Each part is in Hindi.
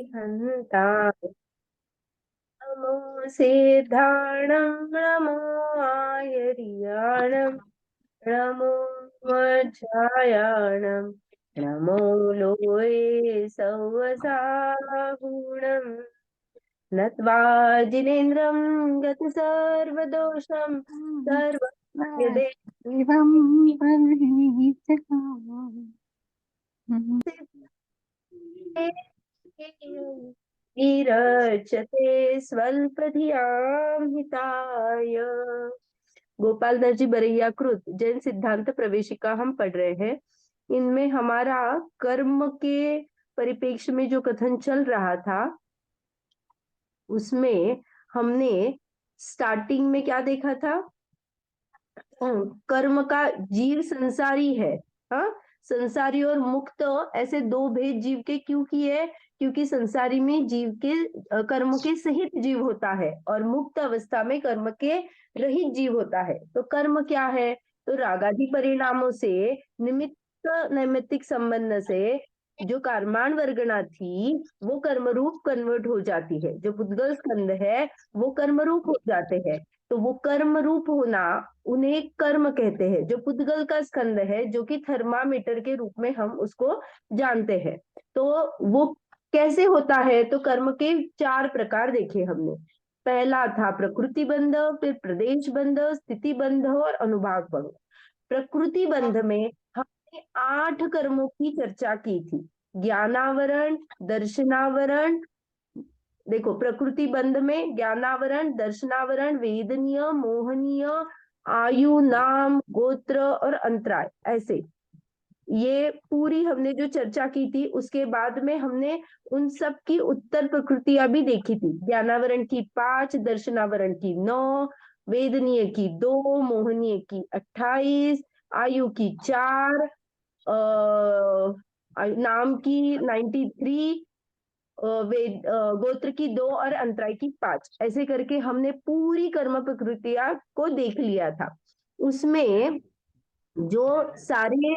हन्ता नमो सिद्धाणं नमो आयर्याणं नमो वज्रायाणं नमो लोये सवसागुणम् नत्वा जिनेन्द्रं गतसर्वदोषं सर्वयदे एवं परमेश्वरा। विरचते स्वल्पधियां हिताय। गोपाल दास जी बरैया कृत जैन सिद्धांत प्रवेशिका हम पढ़ रहे हैं। इनमें हमारा कर्म के परिप्रेक्ष्य में जो कथन चल रहा था, उसमें हमने स्टार्टिंग में क्या देखा था? कर्म का जीव संसारी है। हाँ, संसारी और मुक्त ऐसे दो भेद जीव के क्यों किए? क्योंकि संसारी में जीव के कर्म के सहित जीव होता है और मुक्त अवस्था में कर्म के रहित जीव होता है। तो कर्म क्या है? तो रागादि परिणामों से निमित्त नैमित्तिक संबंध से जो कर्माण वर्गणा थी वो कर्म रूप कन्वर्ट हो जाती है। जो पुद्गल स्कंद है वो कर्म रूप हो जाते हैं। तो वो कर्म रूप होना, उन्हें कर्म कहते हैं। जो पुद्गल का स्कंद है, जो कि थर्मामीटर के रूप में हम उसको जानते हैं, तो वो कैसे होता है? तो कर्म के 4 प्रकार देखे हमने। पहला था प्रकृति बंध, फिर प्रदेश बंध, स्थिति बंध और अनुभाग बंध। प्रकृति बंध में हमने 8 कर्मों की चर्चा की थी। ज्ञानावरण, दर्शनावरण, देखो प्रकृति बंध में ज्ञानावरण, दर्शनावरण, वेदनीय, मोहनीय, आयु, नाम, गोत्र और अंतराय, ऐसे ये पूरी हमने जो चर्चा की थी। उसके बाद में हमने उन सब की उत्तर प्रकृतियां भी देखी थी। ज्ञानावरण की 5, दर्शनावरण की 9, वेदनीय की 2, मोहनीय की 28, आयु की 4, नाम की 93, गोत्र की 2 और अंतराय की 5, ऐसे करके हमने पूरी कर्म प्रकृतियां को देख लिया था। उसमें जो सारे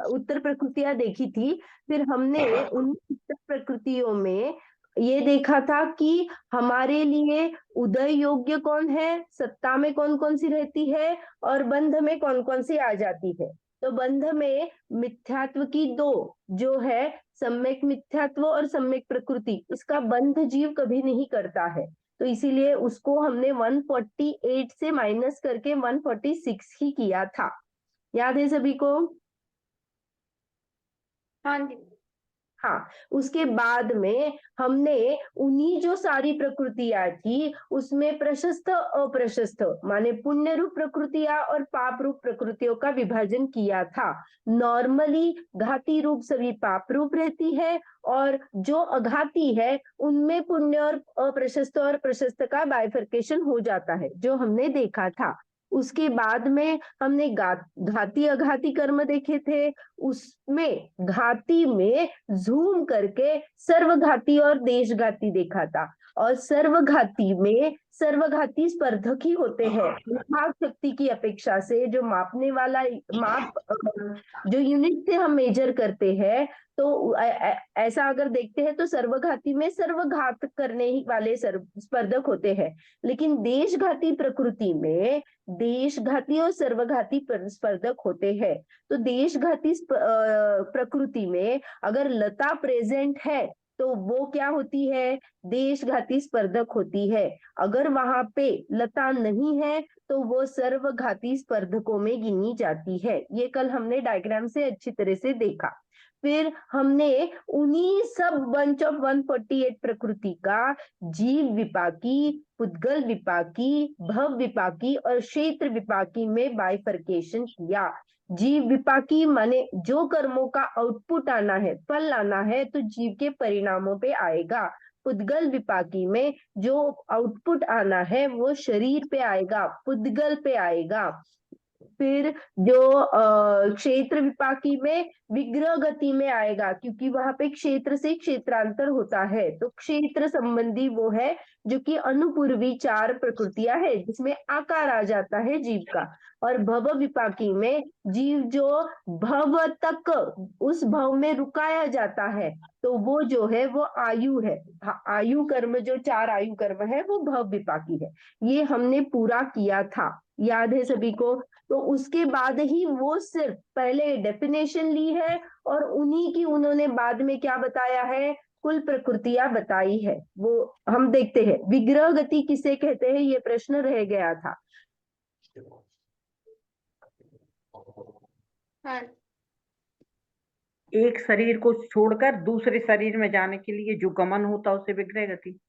उत्तर प्रकृतियां देखी थी, फिर हमने उन उत्तर प्रकृतियों में ये देखा था कि हमारे लिए उदय योग्य कौन है, सत्ता में कौन कौन सी रहती है और बंध में कौन कौन सी आ जाती है। तो बंध में मिथ्यात्व की 2 जो है, सम्यक मिथ्यात्व और सम्यक प्रकृति, इसका बंध जीव कभी नहीं करता है। तो इसीलिए उसको हमने 148 से माइनस करके 146 ही किया था। याद है सभी को? हाँ जी। हाँ, उसके बाद में हमने उन्हीं जो सारी प्रकृतियां थी उसमें प्रशस्त अप्रशस्त माने पुण्य रूप प्रकृतियां और पाप रूप प्रकृतियों का विभाजन किया था। नॉर्मली घाती रूप सभी पाप रूप रहती है और जो अघाती है उनमें पुण्य और अप्रशस्त और प्रशस्त का बाइफर्केशन हो जाता है, जो हमने देखा था। उसके बाद में हमने घाती अघाती कर्म देखे थे। उसमें घाती में जूम करके सर्वघाती और देशघाती देखा था। और सर्वघाती में सर्वघाती स्पर्धक ही होते हैं। विभाग शक्ति की अपेक्षा से जो मापने वाला माप जो यूनिट से हम मेजर करते हैं, तो ऐसा अगर देखते हैं तो सर्वघाती में सर्वघात करने वाले स्पर्धक होते हैं। लेकिन देशघाती प्रकृति में देशघाती और सर्वघाती स्पर्धक होते हैं। तो देशघाती प्रकृति में अगर लता प्रेजेंट है तो वो क्या होती है? देशघाती स्पर्धक होती है। अगर वहां पे लता नहीं है तो वो सर्वघाती स्पर्धकों में गिनी जाती है। ये कल हमने डायग्राम से अच्छी तरह से देखा। फिर हमने उन्हीं सब बंच ऑफ 148 प्रकृति का जीव विपाकी, पुद्गल विपाकी, भव विपाकी और क्षेत्र विपाकी में बाइफर्केशन किया। जीव विपाकी माने जो कर्मों का आउटपुट आना है, फल आना है, तो जीव के परिणामों पे आएगा। पुद्गल विपाकी में जो आउटपुट आना है वो शरीर पे आएगा, पुद्गल पे आएगा। फिर जो क्षेत्र विपाकी में विग्रह गति में आएगा, क्योंकि वहां पे क्षेत्र से क्षेत्रांतर होता है, तो क्षेत्र संबंधी वो है जो कि अनुपूर्वी 4 प्रकृतियां है, जिसमें आकार आ जाता है जीव का। और भव विपाकी में जीव जो भव तक उस भव में रुकाया जाता है, तो वो जो है वो आयु है। आयु कर्म, जो 4 आयु कर्म है वो भव विपाकी है। ये हमने पूरा किया था, याद है सभी को। तो उसके बाद ही वो सिर्फ पहले डेफिनेशन ली है और उन्हीं की उन्होंने बाद में क्या बताया है, कुल प्रकृतियां बताई है। वो हम देखते हैं विग्रह गति किसे कहते हैं, ये प्रश्न रह गया था। हाँ। एक शरीर को छोड़कर दूसरे शरीर में जाने के लिए जो गमन होता है उसे विग्रह गति।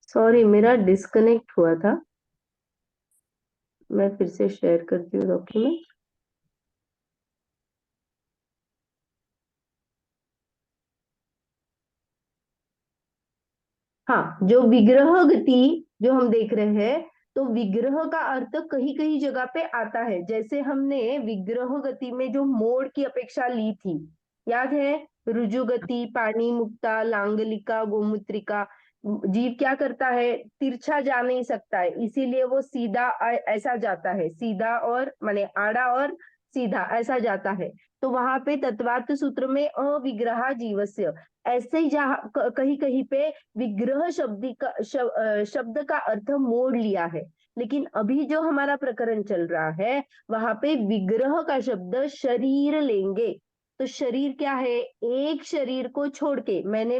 सॉरी, मेरा डिस्कनेक्ट हुआ था, मैं फिर से शेयर करती हूँ डॉक्यूमेंट। हाँ, जो विग्रह गति जो हम देख रहे हैं, तो विग्रह का अर्थ कहीं कहीं जगह पे आता है। जैसे हमने विग्रह गति में जो मोड़ की अपेक्षा ली थी, याद है, रुजु गति, पानी मुक्ता, लांगलिका, गोमूत्रिका। जीव क्या करता है, तिरछा जा नहीं सकता है, इसीलिए वो सीधा ऐसा जाता है, सीधा और माने आड़ा और सीधा ऐसा जाता है। तो वहां पे तत्वार्थ सूत्र में अविग्रहा जीवस्य, ऐसे ही जहाँ कहीं कहीं पे विग्रह शब्द का अर्थ मोड़ लिया है। लेकिन अभी जो हमारा प्रकरण चल रहा है, वहां पे विग्रह का शब्द शरीर लेंगे। तो शरीर क्या है, एक शरीर को छोड़ के मैंने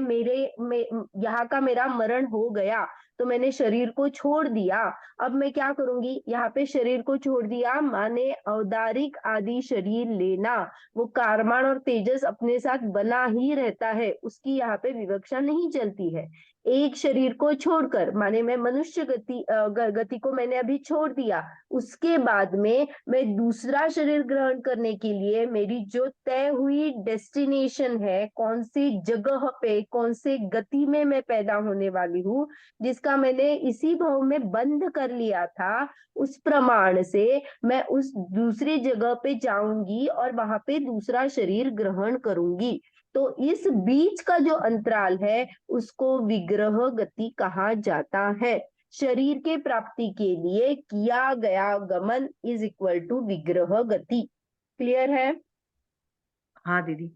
यहाँ का मेरा मरण हो गया, तो मैंने शरीर को छोड़ दिया। अब मैं क्या करूंगी, यहाँ पे शरीर को छोड़ दिया माने औदारिक आदि शरीर लेना। वो कारमान और तेजस अपने साथ बना ही रहता है, उसकी यहाँ पे विवक्षा नहीं चलती है। एक शरीर को छोड़कर माने मैं मनुष्य गति को मैंने अभी छोड़ दिया, उसके बाद में मैं दूसरा शरीर ग्रहण करने के लिए मेरी जो तय हुई डेस्टिनेशन है, कौन सी जगह पे कौन से गति में मैं पैदा होने वाली हूँ, जिसका मैंने इसी भाव में बंध कर लिया था, उस प्रमाण से मैं उस दूसरी जगह पे जाऊंगी और वहां पे दूसरा शरीर ग्रहण करूंगी। तो इस बीच का जो अंतराल है उसको विग्रह गति कहा जाता है। शरीर के प्राप्ति के लिए किया गया गमन इज इक्वल टू विग्रह गति। क्लियर है? हाँ दीदी।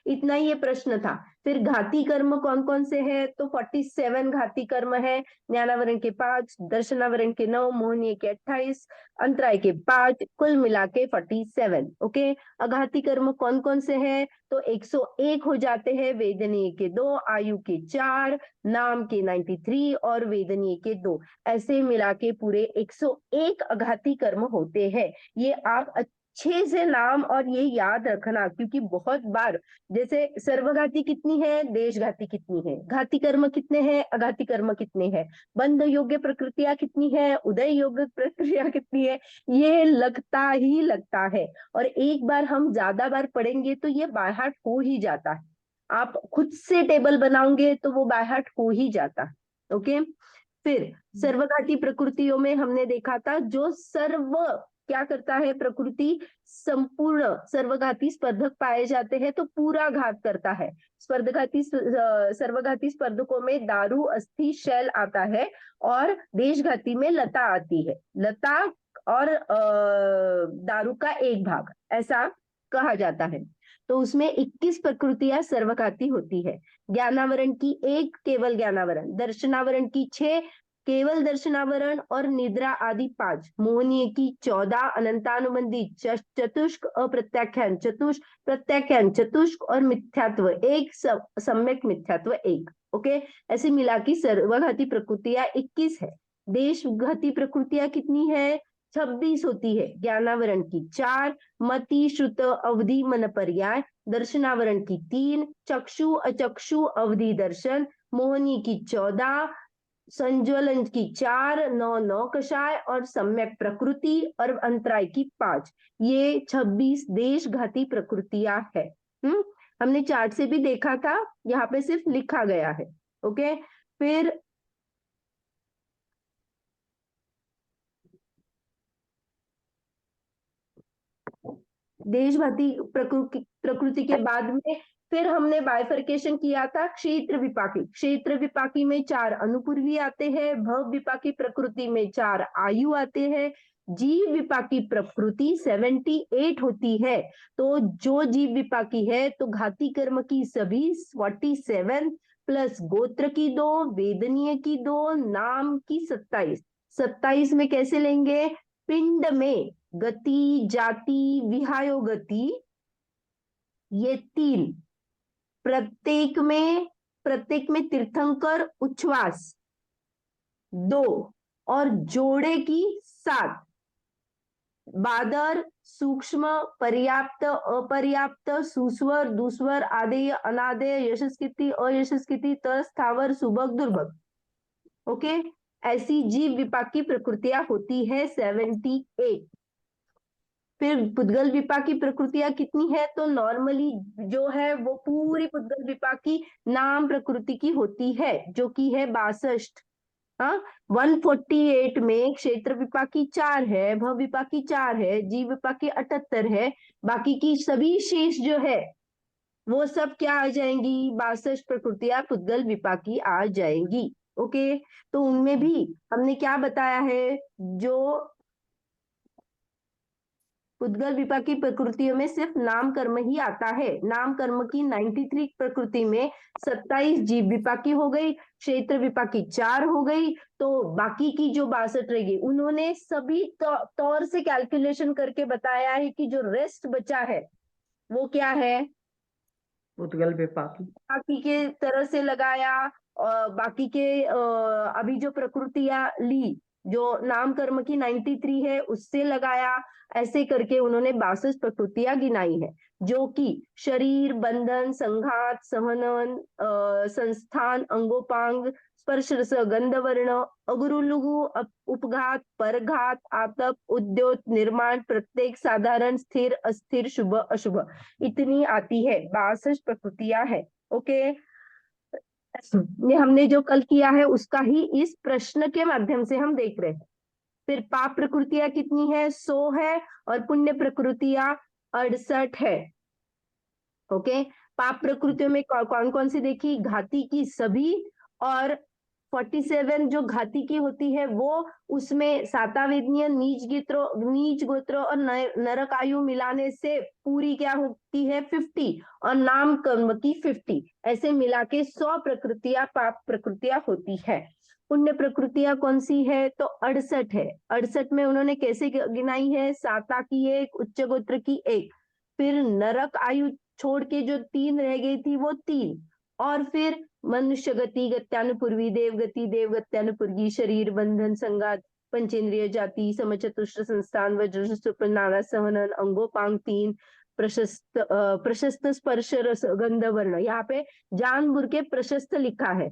इतना ही ये प्रश्न था। फिर घाती कर्म कौन कौन से हैं, तो 47 घाती कर्म है। ज्ञानावरण के 5, दर्शनावरण के 9, मोहनीय के 28, अंतराय के 5, कुल मिला के 47। ओके, अघाती कर्म कौन कौन से हैं, तो 101 हो जाते हैं। वेदनीय के 2, आयु के 4, नाम के 93 और वेदनीय के 2, ऐसे मिला के पूरे 101 अघाती कर्म होते हैं। ये आप अच्छे से नाम और ये याद रखना, क्योंकि बहुत बार जैसे सर्वघाती कितनी है, देशघाती कितनी है, घाती कर्म कितने हैं, अघाती कर्म कितने हैं, बंध योग्य प्रकृतियां कितनी है, उदय योग्य प्रक्रिया कितनी है, ये लगता ही लगता है। और एक बार हम ज्यादा बार पढ़ेंगे तो ये बाय हार्ट हो ही जाता है। आप खुद से टेबल बनाओगे तो वो बाय हार्ट हो ही जाता है। ओके, फिर सर्वघाती प्रकृतियों में हमने देखा था, जो सर्व क्या करता है, प्रकृति संपूर्ण सर्वघाती स्पर्धक पाए जाते हैं तो पूरा घात करता है। सर्वघाती स्पर्धकों में दारू, अस्थि, शैल आता है, और देशघाती में लता आती है। लता और दारू का एक भाग ऐसा कहा जाता है। तो उसमें 21 प्रकृतियां सर्वघाती होती है। ज्ञानावरण की 1 केवल ज्ञानावरण, दर्शनावरण की 6 केवल दर्शनावरण और निद्रा आदि 5, मोहनीय की 14, अनंतानुबंधी चतुष्क, अप्रत्याख्यान चतुष्क, प्रत्याख्यान चतुष्क और मिथ्यात्व 1, सम्यक मिथ्यात्व 1। ओके, ऐसे मिला की सर्वघाती प्रकृतियां 21 है। देशघाती प्रकृतियां कितनी है? 26 होती है। ज्ञानावरण की 4, मति श्रुत अवधि मन पर्याय, दर्शनावरण की 3, चक्षु अचक्षु अवधि दर्शन, मोहनी की 14, संज्वलन की 4, 9 9 कषाय और सम्यक प्रकृति और अंतराय की 5। ये 26 देशघाती प्रकृतियां है। हमने चार्ट से भी देखा था, यहाँ पे सिर्फ लिखा गया है। ओके, फिर देशघाती प्रकृति के बाद में फिर हमने बाइफर्केशन किया था क्षेत्र विपाकी। क्षेत्र विपाकी में 4 अनुपूर्वी आते हैं, भव विपाकी प्रकृति में 4 आयु आते हैं, जीव विपाकी प्रकृति 78 होती है। तो जो जीव विपाकी है तो घाती कर्म की सभी 47 प्लस गोत्र की 2, वेदनीय की 2, नाम की 27। 27 में कैसे लेंगे? पिंड में गति, जाति, विहायो गति, ये 3, प्रत्येक में तीर्थंकर उच्छ्वास 2 और जोड़े की 7, बादर, सूक्ष्म, पर्याप्त, अपर्याप्त, सुस्वर, दुस्वर, आदेय, अनादेय, यशस्कृति, अयशस्कृति, तर, स्थावर, सुभग, दुर्भग। ओके, ऐसी जीव विपाकी प्रकृतियां होती है 78। फिर पुद्गल विपाकी प्रकृतियां कितनी है? तो नॉर्मली जो है वो पूरी पुद्गल विपाकी नाम प्रकृति की होती है, जो कि है 62। 148 में क्षेत्र विपाकी 4 है, भव विपाकी 4 है, जीव विपाकी 78 है। बाकी की सभी शेष जो है वो सब क्या आ जाएंगी? 62 प्रकृतियां पुद्गल विपाकी आ जाएंगी। ओके, तो उनमें भी हमने क्या बताया है? जो पुद्गल विपाकी प्रकृतियों में सिर्फ नाम कर्म ही आता है। नाम कर्म की 93 प्रकृति में 27 जीव विपाकी हो गई, क्षेत्र विपाकी 4 हो गई, तो बाकी की जो 62 रहेगी उन्होंने सभी तौर से कैलकुलेशन करके बताया है कि जो रेस्ट बचा है वो क्या है? पुद्गल विपाकी। बाकी के तरह से लगाया, और बाकी के अभी जो प्रकृतियां ली, जो नाम कर्म की 93 है उससे लगाया, ऐसे करके उन्होंने 62 प्रकृतियां गिनाई है, जो कि शरीर, बंधन, संघात, सहनन, संस्थान, अंगोपांग, स्पर्श रस, गंध वर्ण, अगुरु लघु, उपघात, परघात, आतप, उद्योत, निर्माण, प्रत्येक, साधारण, स्थिर, अस्थिर, शुभ, अशुभ, इतनी आती है। 62 प्रकृतियां है। ओके, ये हमने जो कल किया है उसका ही इस प्रश्न के माध्यम से हम देख रहे हैं। फिर पाप प्रकृतियां कितनी है? 100 है, और पुण्य प्रकृतियां 68 है। ओके, पाप प्रकृतियों में कौन कौन सी देखी? घाती की सभी, और 47 जो घाती की होती है वो, उसमें सातावेदनीय, नीच गोत्र और नरक आयु मिलाने से पूरी क्या होती है? 50, और नाम कर्म की 50, ऐसे मिला के 100 प्रकृतियां पाप प्रकृतियां होती है। पुण्य प्रकृतियां कौन सी है? तो 68 है। 68 में उन्होंने कैसे गिनाई है? साता की 1, उच्च गोत्र की 1, फिर नरक आयु छोड़ के जो 3 रह गई थी वो 3, और फिर मनुष्य गति, गत्यानुपूर्वी, देवगति, देवगत्यानुपूर्वी, शरीर, बंधन, संगात, पंचेंद्रिय जाति, समचतुष्ट संस्थान, वज्र नाना, सहनन, अंगोपांग 3, प्रशस्त स्पर्श रस गंध वर्ण, यहाँ पे जानबूझ के प्रशस्त लिखा है।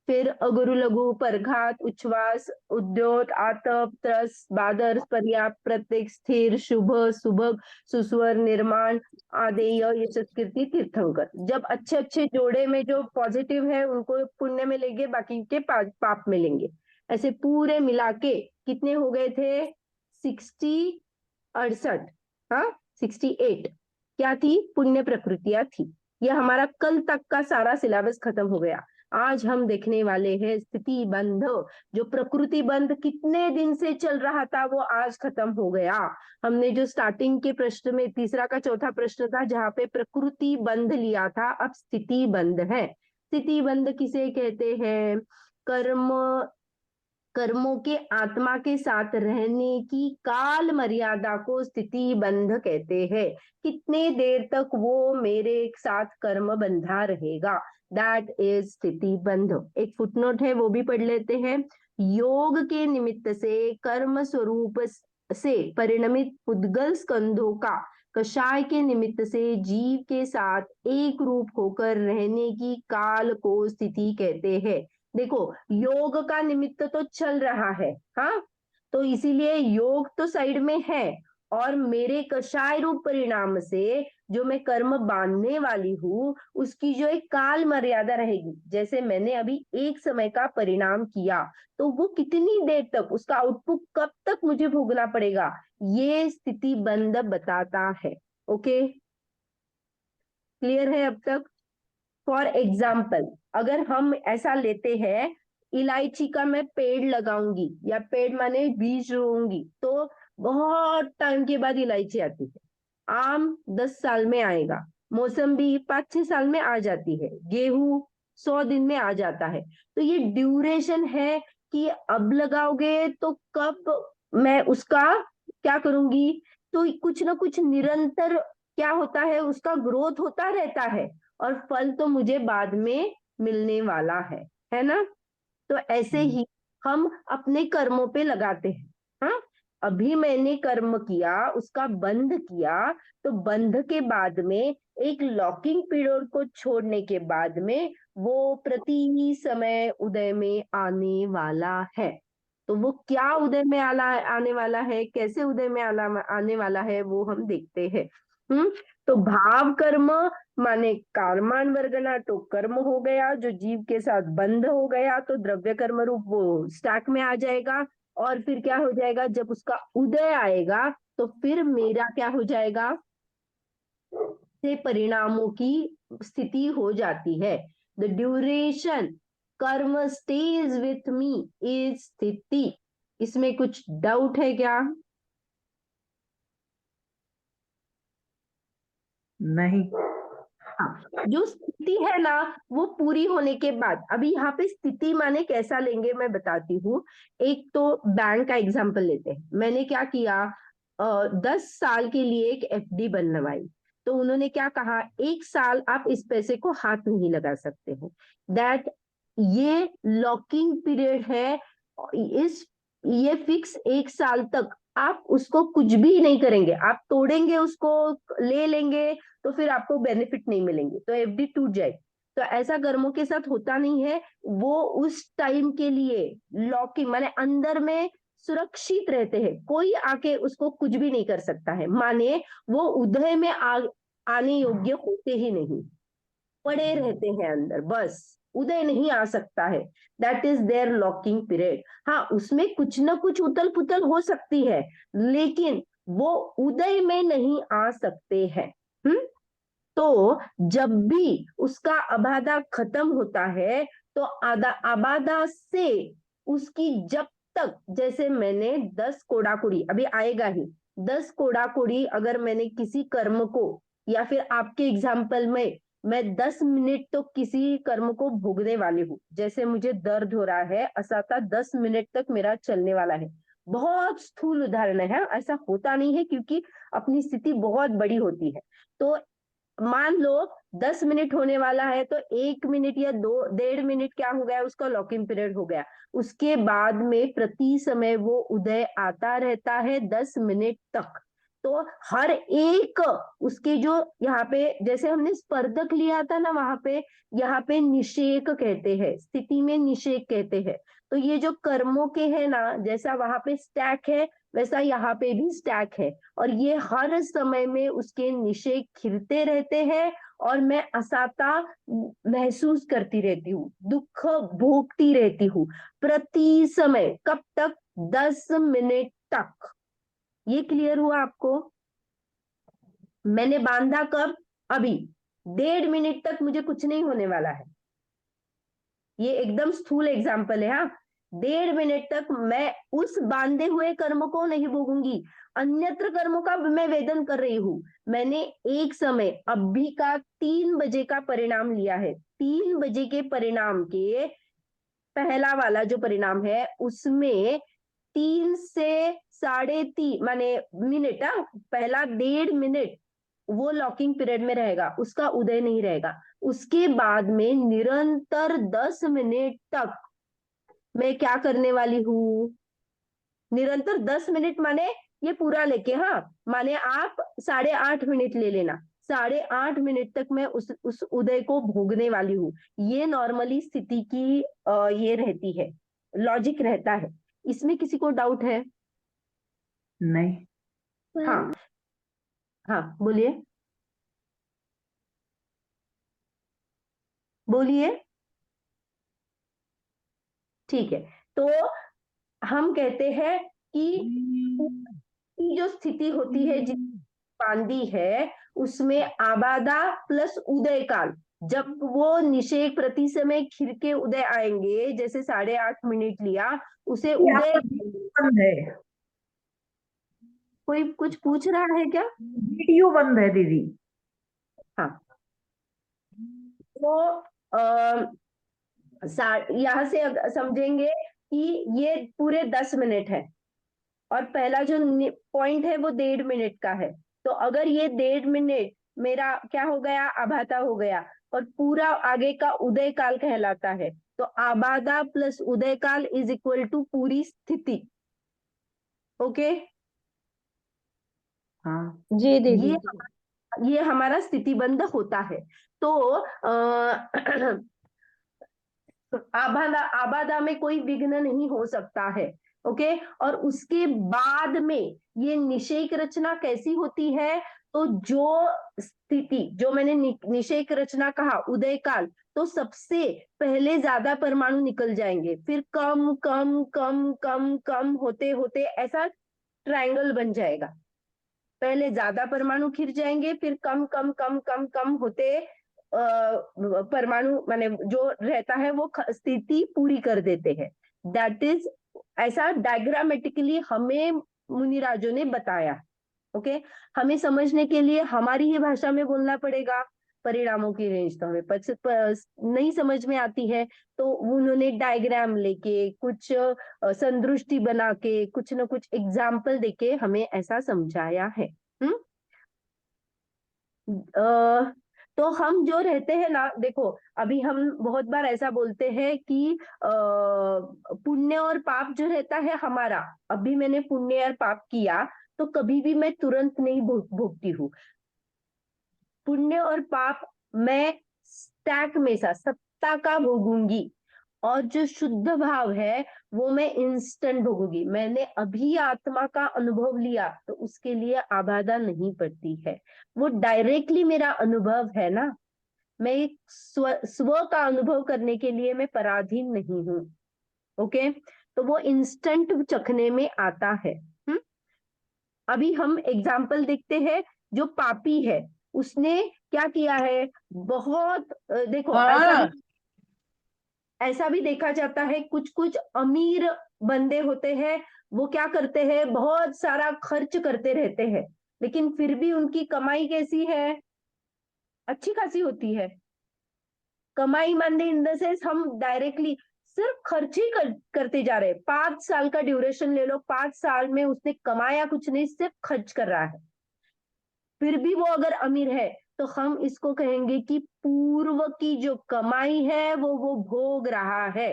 फिर अगुरु लघु, परघात, उच्छ्वास, उद्योत, आतप, त्रस, बादर, पर्याप्त, प्रत्येक, स्थिर, शुभ, सुभग, सुस्वर, निर्माण, आदेय, यशस्कृति, तीर्थंकर। जब अच्छे अच्छे जोड़े में जो पॉजिटिव है उनको पुण्य में लेंगे, बाकी के पाप में लेंगे। ऐसे पूरे मिला के कितने हो गए थे? 68। 68 क्या थी? पुण्य प्रकृतियां थी। यह हमारा कल तक का सारा सिलेबस खत्म हो गया। आज हम देखने वाले हैं स्थिति बंध। जो प्रकृति बंध कितने दिन से चल रहा था वो आज खत्म हो गया। हमने जो स्टार्टिंग के प्रश्न में तीसरा का चौथा प्रश्न था जहाँ पे प्रकृति बंध लिया था, अब स्थिति बंध है। स्थिति बंध किसे कहते हैं? कर्म कर्मों के आत्मा के साथ रहने की काल मर्यादा को स्थिति बंध कहते हैं। कितने देर तक वो मेरे साथ कर्म बंधा रहेगा, दैट इज स्थिति बंध। एक फुटनोट है, वो भी पढ़ लेते हैं। योग के निमित्त से कर्म स्वरूप से परिणमित पुद्गल स्कंधों का कषाय के निमित्त से जीव के साथ एक रूप होकर रहने की काल को स्थिति कहते हैं। देखो, योग का निमित्त तो चल रहा है, हाँ, तो इसीलिए योग तो साइड में है, और मेरे कषाय रूप परिणाम से जो मैं कर्म बांधने वाली हूँ उसकी जो एक काल मर्यादा रहेगी। जैसे मैंने अभी एक समय का परिणाम किया, तो वो कितनी देर तक, उसका आउटपुट कब तक मुझे भोगना पड़ेगा, ये स्थिति बंध बताता है। ओके, क्लियर है अब तक? फॉर एग्जाम्पल, अगर हम ऐसा लेते हैं, इलायची का मैं पेड़ लगाऊंगी, या पेड़ माने बीज रोऊंगी, तो बहुत टाइम के बाद इलायची आती है। आम 10 साल में आएगा, मौसम्बी 5-6 साल में आ जाती है, गेहूं 100 दिन में आ जाता है। तो ये ड्यूरेशन है कि अब लगाओगे तो कब मैं उसका क्या करूंगी। तो कुछ ना कुछ निरंतर क्या होता है, उसका ग्रोथ होता रहता है, और फल तो मुझे बाद में मिलने वाला है ना। तो ऐसे ही हम अपने कर्मों पे लगाते हैं। हाँ, अभी मैंने कर्म किया, उसका बंध किया, तो बंध के बाद में एक लॉकिंग पीरियड को छोड़ने के बाद में वो प्रति समय उदय में आने वाला है। तो वो क्या उदय में आने वाला है, कैसे उदय में आने वाला है, वो हम देखते हैं। तो भाव कर्म माने कर्मान वर्गना, तो कर्म हो गया जो जीव के साथ बंध हो गया, तो द्रव्य कर्म रूप वो स्टैक में आ जाएगा। और फिर क्या हो जाएगा, जब उसका उदय आएगा तो फिर मेरा क्या हो जाएगा, से परिणामों की स्थिति हो जाती है। द ड्यूरेशन कर्म स्टेज विथ मी इज स्थिति। इसमें कुछ डाउट है क्या? नहीं। हाँ, जो स्थिति है ना, वो पूरी होने के बाद, अभी यहाँ पे स्थिति माने कैसा लेंगे मैं बताती हूँ। एक तो बैंक का एग्जांपल लेते हैं। मैंने क्या किया, 10 साल के लिए एक एफडी बनवाई। तो उन्होंने क्या कहा, 1 साल आप इस पैसे को हाथ नहीं लगा सकते हो, दैट ये लॉकिंग पीरियड है। इस ये फिक्स 1 साल तक आप उसको कुछ भी नहीं करेंगे, आप तोड़ेंगे उसको, ले लेंगे, तो फिर आपको बेनिफिट नहीं मिलेंगे, तो एफडी टूट जाएगी। तो ऐसा कर्मों के साथ होता नहीं है। वो उस टाइम के लिए लॉकिंग माने अंदर में सुरक्षित रहते हैं, कोई आके उसको कुछ भी नहीं कर सकता है, माने वो उदय में आने योग्य होते ही नहीं, पड़े रहते हैं अंदर, बस उदय नहीं आ सकता है। That is there locking period. हाँ, उसमें कुछ ना कुछ उथल पुथल हो सकती है, लेकिन वो उदय में नहीं आ सकते हैं। तो जब भी उसका अबाधा खत्म होता है, तो अबाधा से उसकी जब तक, जैसे मैंने 10 कोड़ाकुड़ी अभी आएगा ही, 10 कोड़ाकुड़ी अगर मैंने किसी कर्म को, या फिर आपके एग्जाम्पल में मैं 10 मिनट तो किसी कर्म को भोगने वाली हूँ, जैसे मुझे दर्द हो रहा है, असाता 10 मिनट तक मेरा चलने वाला है। बहुत स्थूल उदाहरण है, ऐसा होता नहीं है क्योंकि अपनी स्थिति बहुत बड़ी होती है। तो मान लो 10 मिनट होने वाला है, तो 1 मिनट या 1.5 मिनट क्या हो गया, उसका लॉकिंग पीरियड हो गया। उसके बाद में प्रति समय वो उदय आता रहता है 10 मिनट तक। तो हर एक उसके जो यहाँ पे जैसे हमने स्पर्धक लिया था ना, वहां पे यहाँ पे निषेक कहते हैं, स्थिति में निषेक कहते हैं। तो ये जो कर्मों के है ना, जैसा वहां पे स्टैक है वैसा यहाँ पे भी स्टैक है, और ये हर समय में उसके निषेक खिलते रहते हैं, और मैं असाता महसूस करती रहती हूँ, दुख भोगती रहती हूँ प्रति समय। कब तक? 10 मिनट तक। ये क्लियर हुआ आपको? मैंने बांधा कब? अभी 1.5 मिनट तक मुझे कुछ नहीं होने वाला है। ये एकदम स्थूल एग्जाम्पल है। हाँ, 1.5 मिनट तक मैं उस बांधे हुए कर्म को नहीं भोगूंगी, अन्यत्र कर्मों का मैं वेदन कर रही हूँ। मैंने एक समय अभी का 3 बजे का परिणाम लिया है, 3 बजे के परिणाम के पहला वाला जो परिणाम है उसमें 3 से 3.5 माने मिनट, पहला 1.5 मिनट वो लॉकिंग पीरियड में रहेगा, उसका उदय नहीं रहेगा। उसके बाद में निरंतर 10 मिनट तक मैं क्या करने वाली हूँ, निरंतर 10 मिनट माने ये पूरा लेके, हाँ माने आप 8.5 मिनट ले लेना, 8.5 मिनट तक मैं उस उदय को भोगने वाली हूँ। ये नॉर्मली स्थिति की ये रहती है, लॉजिक रहता है। इसमें किसी को डाउट है? नहीं। हाँ हाँ बोलिए बोलिए। ठीक है, तो हम कहते हैं कि की जो स्थिति होती है जिस बांदी है उसमें आबादा प्लस उदय काल, जब वो निषेक प्रति समय खिर के उदय आएंगे, जैसे 8.5 मिनट लिया उसे ये उदय। आपका वीडियो बंद है, कोई कुछ पूछ रहा है क्या? वीडियो बंद है दीदी। हाँ, तो यहाँ से समझेंगे कि ये पूरे 10 मिनट है और पहला जो पॉइंट है वो 1.5 मिनट का है। तो अगर ये 1.5 मिनट मेरा क्या हो गया, आबादा हो गया, और पूरा आगे का उदय काल कहलाता है। तो आबादा प्लस उदय काल इज इक्वल टू पूरी स्थिति। ओके, हाँ जी दीदी। ये हमारा स्थितिबंध होता है। तो आबादा आबादा में कोई विघ्न नहीं हो सकता है। ओके, और उसके बाद में ये निषेक रचना कैसी होती है, तो जो स्थिति जो मैंने निषेक रचना कहा उदय काल, तो सबसे पहले ज्यादा परमाणु निकल जाएंगे, फिर कम कम कम कम कम होते होते ऐसा ट्रायंगल बन जाएगा। पहले ज्यादा परमाणु खिर जाएंगे, फिर कम कम कम कम कम होते परमाणु माने जो रहता है वो स्थिति पूरी कर देते हैं। दैट इज, ऐसा डायग्रामेटिकली हमें मुनिराजों ने बताया। ओके, हमें समझने के लिए हमारी ही भाषा में बोलना पड़ेगा। परिणामों की रेंज तो हमें नहीं समझ में आती है, तो उन्होंने डायग्राम लेके कुछ संदृष्टि बना के कुछ ना कुछ एग्जाम्पल देके हमें ऐसा समझाया है। तो हम जो रहते हैं ना, देखो अभी हम बहुत बार ऐसा बोलते हैं कि पुण्य और पाप जो रहता है हमारा, अभी मैंने पुण्य और पाप किया तो कभी भी मैं तुरंत नहीं भोगती हूँ। पुण्य और पाप मैं स्टैक में सा सत्ता का भोगूंगी, और जो शुद्ध भाव है वो मैं इंस्टेंट भोगूंगी। मैंने अभी आत्मा का अनुभव लिया तो उसके लिए आबादा नहीं पड़ती है, वो डायरेक्टली मेरा अनुभव है ना। मैं एक स्व का अनुभव करने के लिए मैं पराधीन नहीं हूँ। ओके, तो वो इंस्टेंट चखने में आता है। अभी हम एग्जाम्पल देखते हैं, जो पापी है उसने क्या किया है, बहुत देखो ऐसा भी देखा जाता है, कुछ कुछ अमीर बंदे होते हैं, वो क्या करते हैं, बहुत सारा खर्च करते रहते हैं, लेकिन फिर भी उनकी कमाई कैसी है, अच्छी खासी होती है। कमाई मानने इन द सेंस हम डायरेक्टली सिर्फ खर्च ही करते जा रहे हैं। 5 साल का ड्यूरेशन ले लो, 5 साल में उसने कमाया कुछ नहीं, सिर्फ खर्च कर रहा है, फिर भी वो अगर अमीर है तो हम इसको कहेंगे कि पूर्व की जो कमाई है वो भोग रहा है।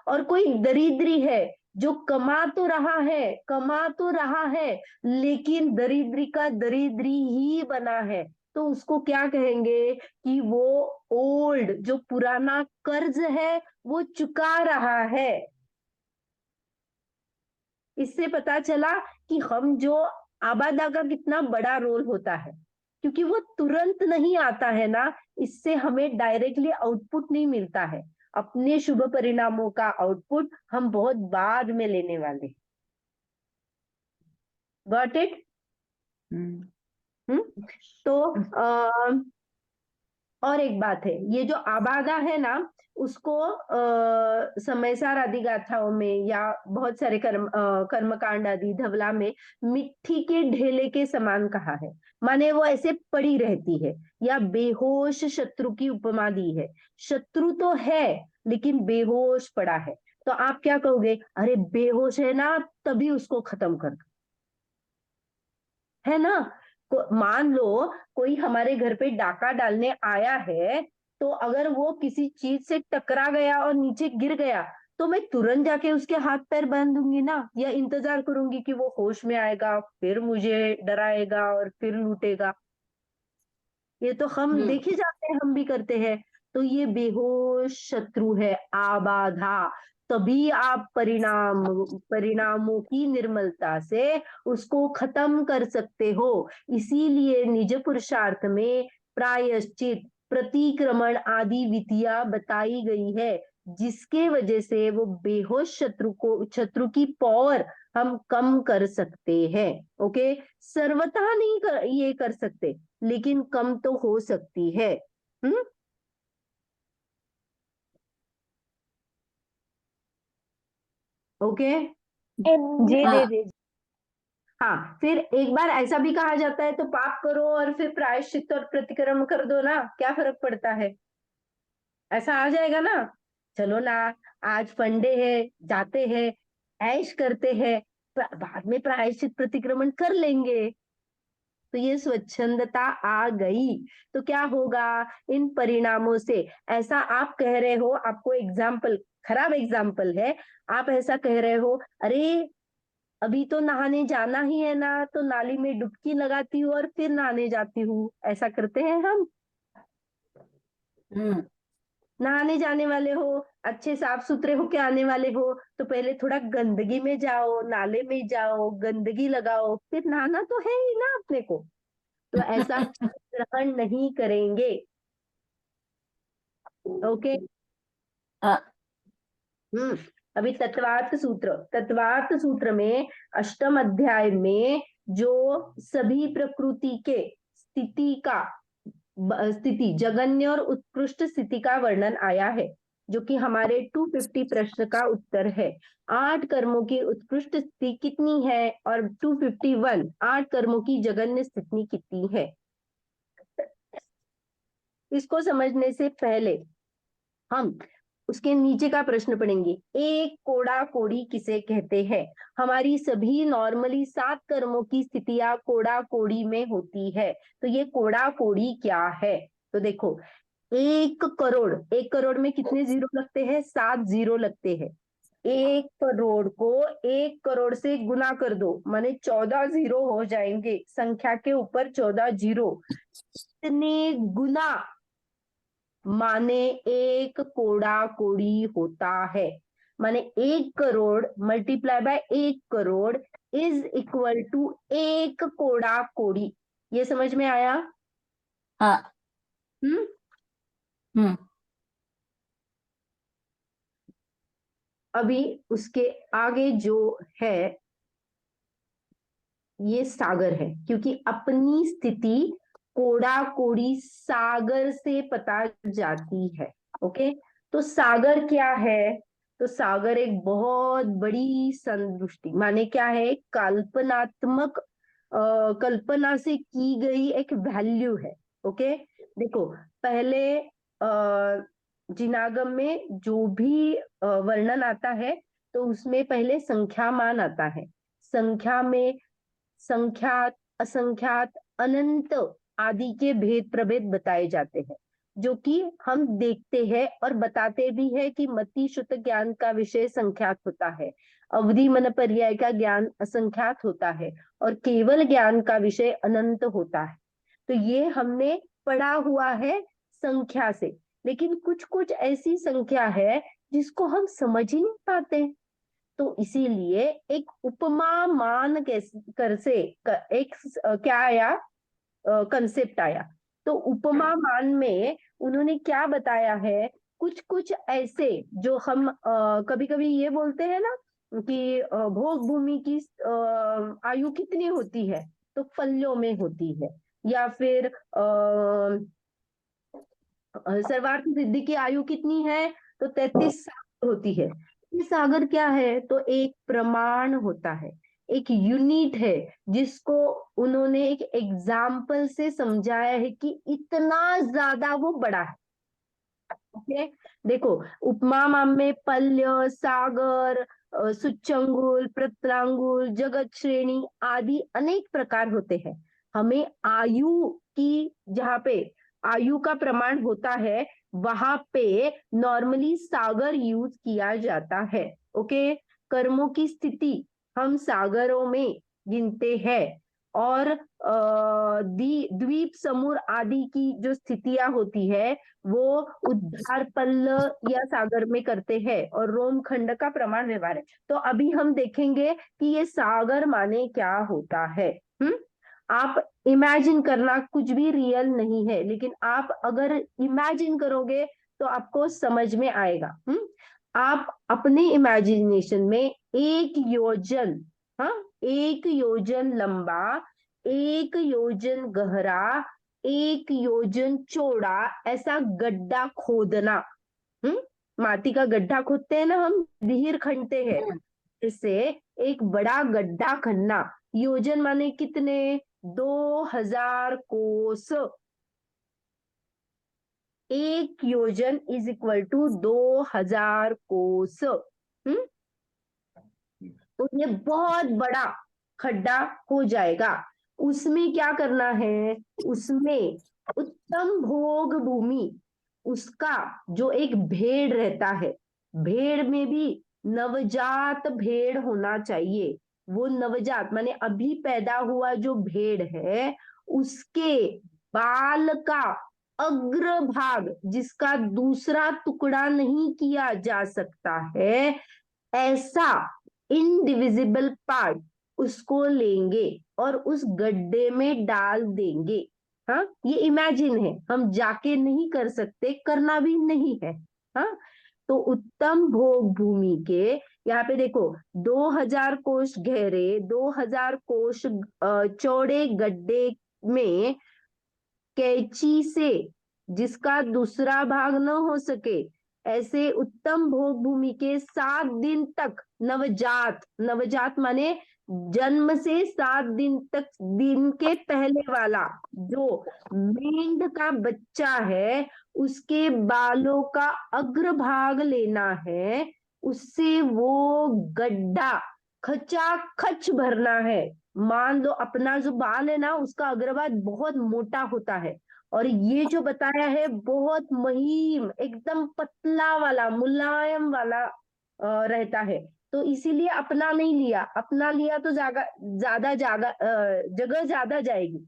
और कोई दरिद्री है जो कमा तो रहा है लेकिन दरिद्री का दरिद्री ही बना है, तो उसको क्या कहेंगे कि वो ओल्ड, जो पुराना कर्ज है वो चुका रहा है। इससे पता चला कि हम जो आबादा का कितना बड़ा रोल होता है, क्योंकि वो तुरंत नहीं आता है ना, इससे हमें डायरेक्टली आउटपुट नहीं मिलता है। अपने शुभ परिणामों का आउटपुट हम बहुत बाद में लेने वाले। Got it? तो और एक बात है, ये जो आबादा है ना, उसको समयसार आदि गाथाओं में या बहुत सारे कर्मकांड आदि धवला में मिट्टी के ढेले के समान कहा है, माने वो ऐसे पड़ी रहती है, या बेहोश शत्रु की उपमा दी है। शत्रु तो है लेकिन बेहोश पड़ा है, तो आप क्या कहोगे? अरे बेहोश है ना, तभी उसको खत्म कर दो, है ना। मान लो कोई हमारे घर पे डाका डालने आया है, तो अगर वो किसी चीज से टकरा गया और नीचे गिर गया, तो मैं तुरंत जाके उसके हाथ पैर बांध दूंगी ना, या इंतजार करूंगी कि वो होश में आएगा, फिर मुझे डराएगा और फिर लूटेगा? ये तो हम देखे जाते हैं, हम भी करते हैं। तो ये बेहोश शत्रु है, आबाधा। तभी आप परिणामों की निर्मलता से उसको खत्म कर सकते हो। इसीलिए निज पुरुषार्थ में प्रायश्चित, प्रतिक्रमण आदि विधियां बताई गई है, जिसके वजह से वो बेहोश शत्रु की पावर हम कम कर सकते हैं। ओके, सर्वथा नहीं ये कर सकते, लेकिन कम तो हो सकती है। हम्म। ओके। जी हाँ। दीदी। हाँ, फिर एक बार ऐसा भी कहा जाता है, तो पाप करो और फिर प्रायश्चित और प्रतिक्रमण कर दो ना, क्या फर्क पड़ता है? ऐसा आ जाएगा ना, चलो ना, आज फंडे है, जाते हैं, ऐश करते हैं, बाद में प्रायश्चित प्रतिक्रमण कर लेंगे। तो ये स्वच्छंदता आ गई, तो क्या होगा इन परिणामों से? ऐसा आप कह रहे हो, आपको एग्जाम्पल, खराब एग्जाम्पल है, आप ऐसा कह रहे हो, अरे अभी तो नहाने जाना ही है ना, तो नाली में डुबकी लगाती हूँ और फिर नहाने जाती हूँ, ऐसा करते हैं हम। हम्म। नहाने जाने वाले हो, अच्छे साफ सुथरे होके आने वाले हो, तो पहले थोड़ा गंदगी में जाओ, नाले में जाओ, गंदगी लगाओ, फिर नहाना तो है ही ना अपने को। तो ऐसा ग्रहण नहीं करेंगे। ओके। हाँ। अभी तत्वार्थ सूत्र में अष्टम अध्याय में जो सभी प्रकृति के स्थिति जगन्य और उत्कृष्ट स्थिति का वर्णन आया है, जो कि हमारे 250 प्रश्न का उत्तर है। 8 कर्मों की उत्कृष्ट स्थिति कितनी है, और 251 8 कर्मों की जगन्य स्थिति कितनी है। इसको समझने से पहले हम उसके नीचे का प्रश्न पढ़ेंगे। एक कोड़ा कोड़ी किसे कहते हैं? हमारी सभी नॉर्मली 7 कर्मों की स्थितियां कोड़ा कोड़ी में होती है, तो ये कोड़ा कोड़ी क्या है? तो देखो, 1 करोड़ में कितने जीरो लगते हैं? 7 जीरो लगते हैं। 1 करोड़ को 1 करोड़ से गुना कर दो, माने 14 जीरो हो जाएंगे, संख्या के ऊपर 14 जीरो। कितने गुना, माने 1 कोड़ा कोड़ी होता है, माने 1 crore multiply by 1 crore is equal to 1 कोड़ा कोड़ी। ये समझ में आया? हाँ। हम्म। हम्म। अभी उसके आगे जो है ये सागर है, क्योंकि अपनी स्थिति कोड़ा कोड़ी सागर से पता जाती है। ओके, तो सागर क्या है? तो सागर एक बहुत बड़ी संदृष्टि, माने क्या है, कल्पनात्मक कल्पना से की गई एक वैल्यू है। ओके, देखो, पहले जिनागम में जो भी वर्णन आता है, तो उसमें पहले संख्या मान आता है। संख्या में संख्यात, असंख्यात, अनंत आदि के भेद प्रभेद बताए जाते हैं, जो कि हम देखते हैं और बताते भी है कि मति शुद्ध ज्ञान का विषय संख्यात होता है, अवधि मन पर्याय का ज्ञान असंख्यात होता है, और केवल ज्ञान का विषय अनंत होता है। तो ये हमने पढ़ा हुआ है संख्या से, लेकिन कुछ कुछ ऐसी संख्या है जिसको हम समझ ही नहीं पाते। तो इसीलिए एक उपमा मान कर से एक क्या आया, कंसेप्ट आया। तो उपमा मान में उन्होंने क्या बताया है, कुछ कुछ ऐसे जो हम कभी कभी ये बोलते हैं ना कि भोग भूमि की आयु कितनी होती है, तो फल्यों में होती है, या फिर सर्वार्थ सिद्धि की आयु कितनी है, तो 33 सागर होती है। ये सागर क्या है? तो एक प्रमाण होता है, एक यूनिट है, जिसको उन्होंने एक एग्जाम्पल से समझाया है कि इतना ज्यादा वो बड़ा है। ओके, देखो, उपमा में पल्य, सागर, सुच्चंगुल, प्रत्रांगुल, जगत श्रेणी आदि अनेक प्रकार होते हैं। हमें आयु की, जहाँ पे आयु का प्रमाण होता है, वहां पे नॉर्मली सागर यूज किया जाता है। ओके, कर्मों की स्थिति हम सागरों में गिनते हैं, और द्वीप समूह आदि की जो स्थितियां होती है वो उद्धार पल्ल या सागर में करते हैं, और रोम खंड का प्रमाण व्यवहार है। तो अभी हम देखेंगे कि ये सागर माने क्या होता है। आप इमेजिन करना, कुछ भी रियल नहीं है, लेकिन आप अगर इमेजिन करोगे तो आपको समझ में आएगा। आप अपने इमेजिनेशन में एक योजन, हाँ, 1 योजन लंबा, 1 योजन गहरा, 1 योजन चौड़ा ऐसा गड्ढा खोदना। माटी का गड्ढा खोदते हैं ना हम, विहीर खनते हैं, इससे एक बड़ा गड्ढा खनना। योजन माने कितने? 2000 कोस। 1 योजन इज इक्वल टू 2000 कोस। तो ये बहुत बड़ा खड्डा हो जाएगा। उसमें क्या करना है? उसमें उत्तम भोग भूमि, उसका जो एक भेड़ रहता है, भेड़ में भी नवजात भेड़ होना चाहिए। वो नवजात माने अभी पैदा हुआ जो भेड़ है, उसके बाल का अग्रभाग, जिसका दूसरा टुकड़ा नहीं किया जा सकता है, ऐसा इनडिविजिबल पार्ट उसको लेंगे और उस गड्ढे में डाल देंगे। हाँ, ये इमेजिन है, हम जाके नहीं कर सकते, करना भी नहीं है। हाँ, तो उत्तम भोग भूमि के यहाँ पे देखो, 2000 कोष गहरे, 2000 कोष चौड़े गड्ढे में कैंची से, जिसका दूसरा भाग न हो सके, ऐसे उत्तम भोग भूमि के 7 दिन तक नवजात, नवजात माने जन्म से 7 दिन तक, दिन के पहले वाला जो मेंढ का बच्चा है, उसके बालों का अग्रभाग लेना है, उससे वो गड्ढा खचाखच भरना है। मान लो अपना जो बाल है ना, उसका अग्रभाग बहुत मोटा होता है, और ये जो बताया है बहुत महीन, एकदम पतला वाला, मुलायम वाला रहता है। तो इसीलिए अपना नहीं लिया, अपना लिया तो ज्यादा जगह ज्यादा जाएगी।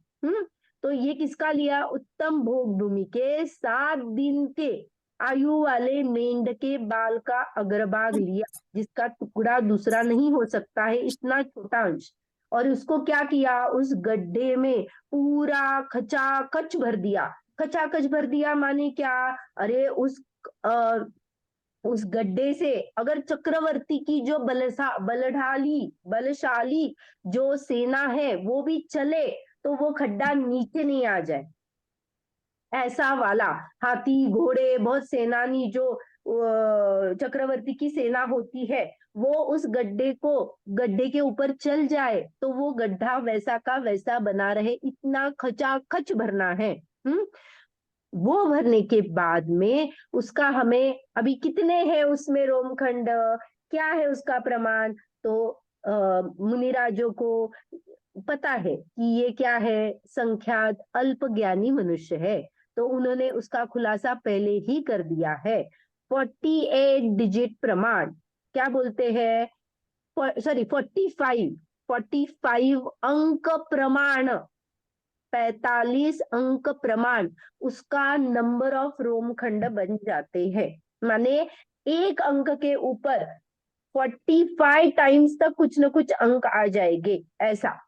तो ये किसका लिया? उत्तम भोग भूमि के 7 दिन के आयु वाले मेंढ के बाल का अग्रभाग लिया, जिसका टुकड़ा दूसरा नहीं हो सकता है, इतना छोटा अंश। और उसको क्या किया? उस गड्ढे में पूरा खचाखच भर दिया। खचाखच भर दिया माने क्या? अरे उस गड्ढे से अगर चक्रवर्ती की जो बलशाली जो सेना है वो भी चले, तो वो खड्डा नीचे नहीं आ जाए, ऐसा वाला। हाथी घोड़े, बहुत सेनानी जो चक्रवर्ती की सेना होती है, वो उस गड्ढे के ऊपर चल जाए, तो वो गड्ढा वैसा का वैसा बना रहे, इतना खचाखच भरना है। वो भरने के बाद में उसका हमें अभी कितने हैं उसमें रोमखंड, क्या है उसका प्रमाण? तो मुनिराजों को पता है कि ये क्या है, संख्यात अल्प ज्ञानी मनुष्य है, तो उन्होंने उसका खुलासा पहले ही कर दिया है। 48 डिजिट प्रमाण, क्या बोलते हैं, सॉरी 45 अंक प्रमाण, 45 अंक प्रमाण, उसका नंबर ऑफ रोमखंड बन जाते हैं। माने एक अंक के ऊपर 45 टाइम्स तक कुछ न कुछ अंक आ जाएंगे, ऐसा।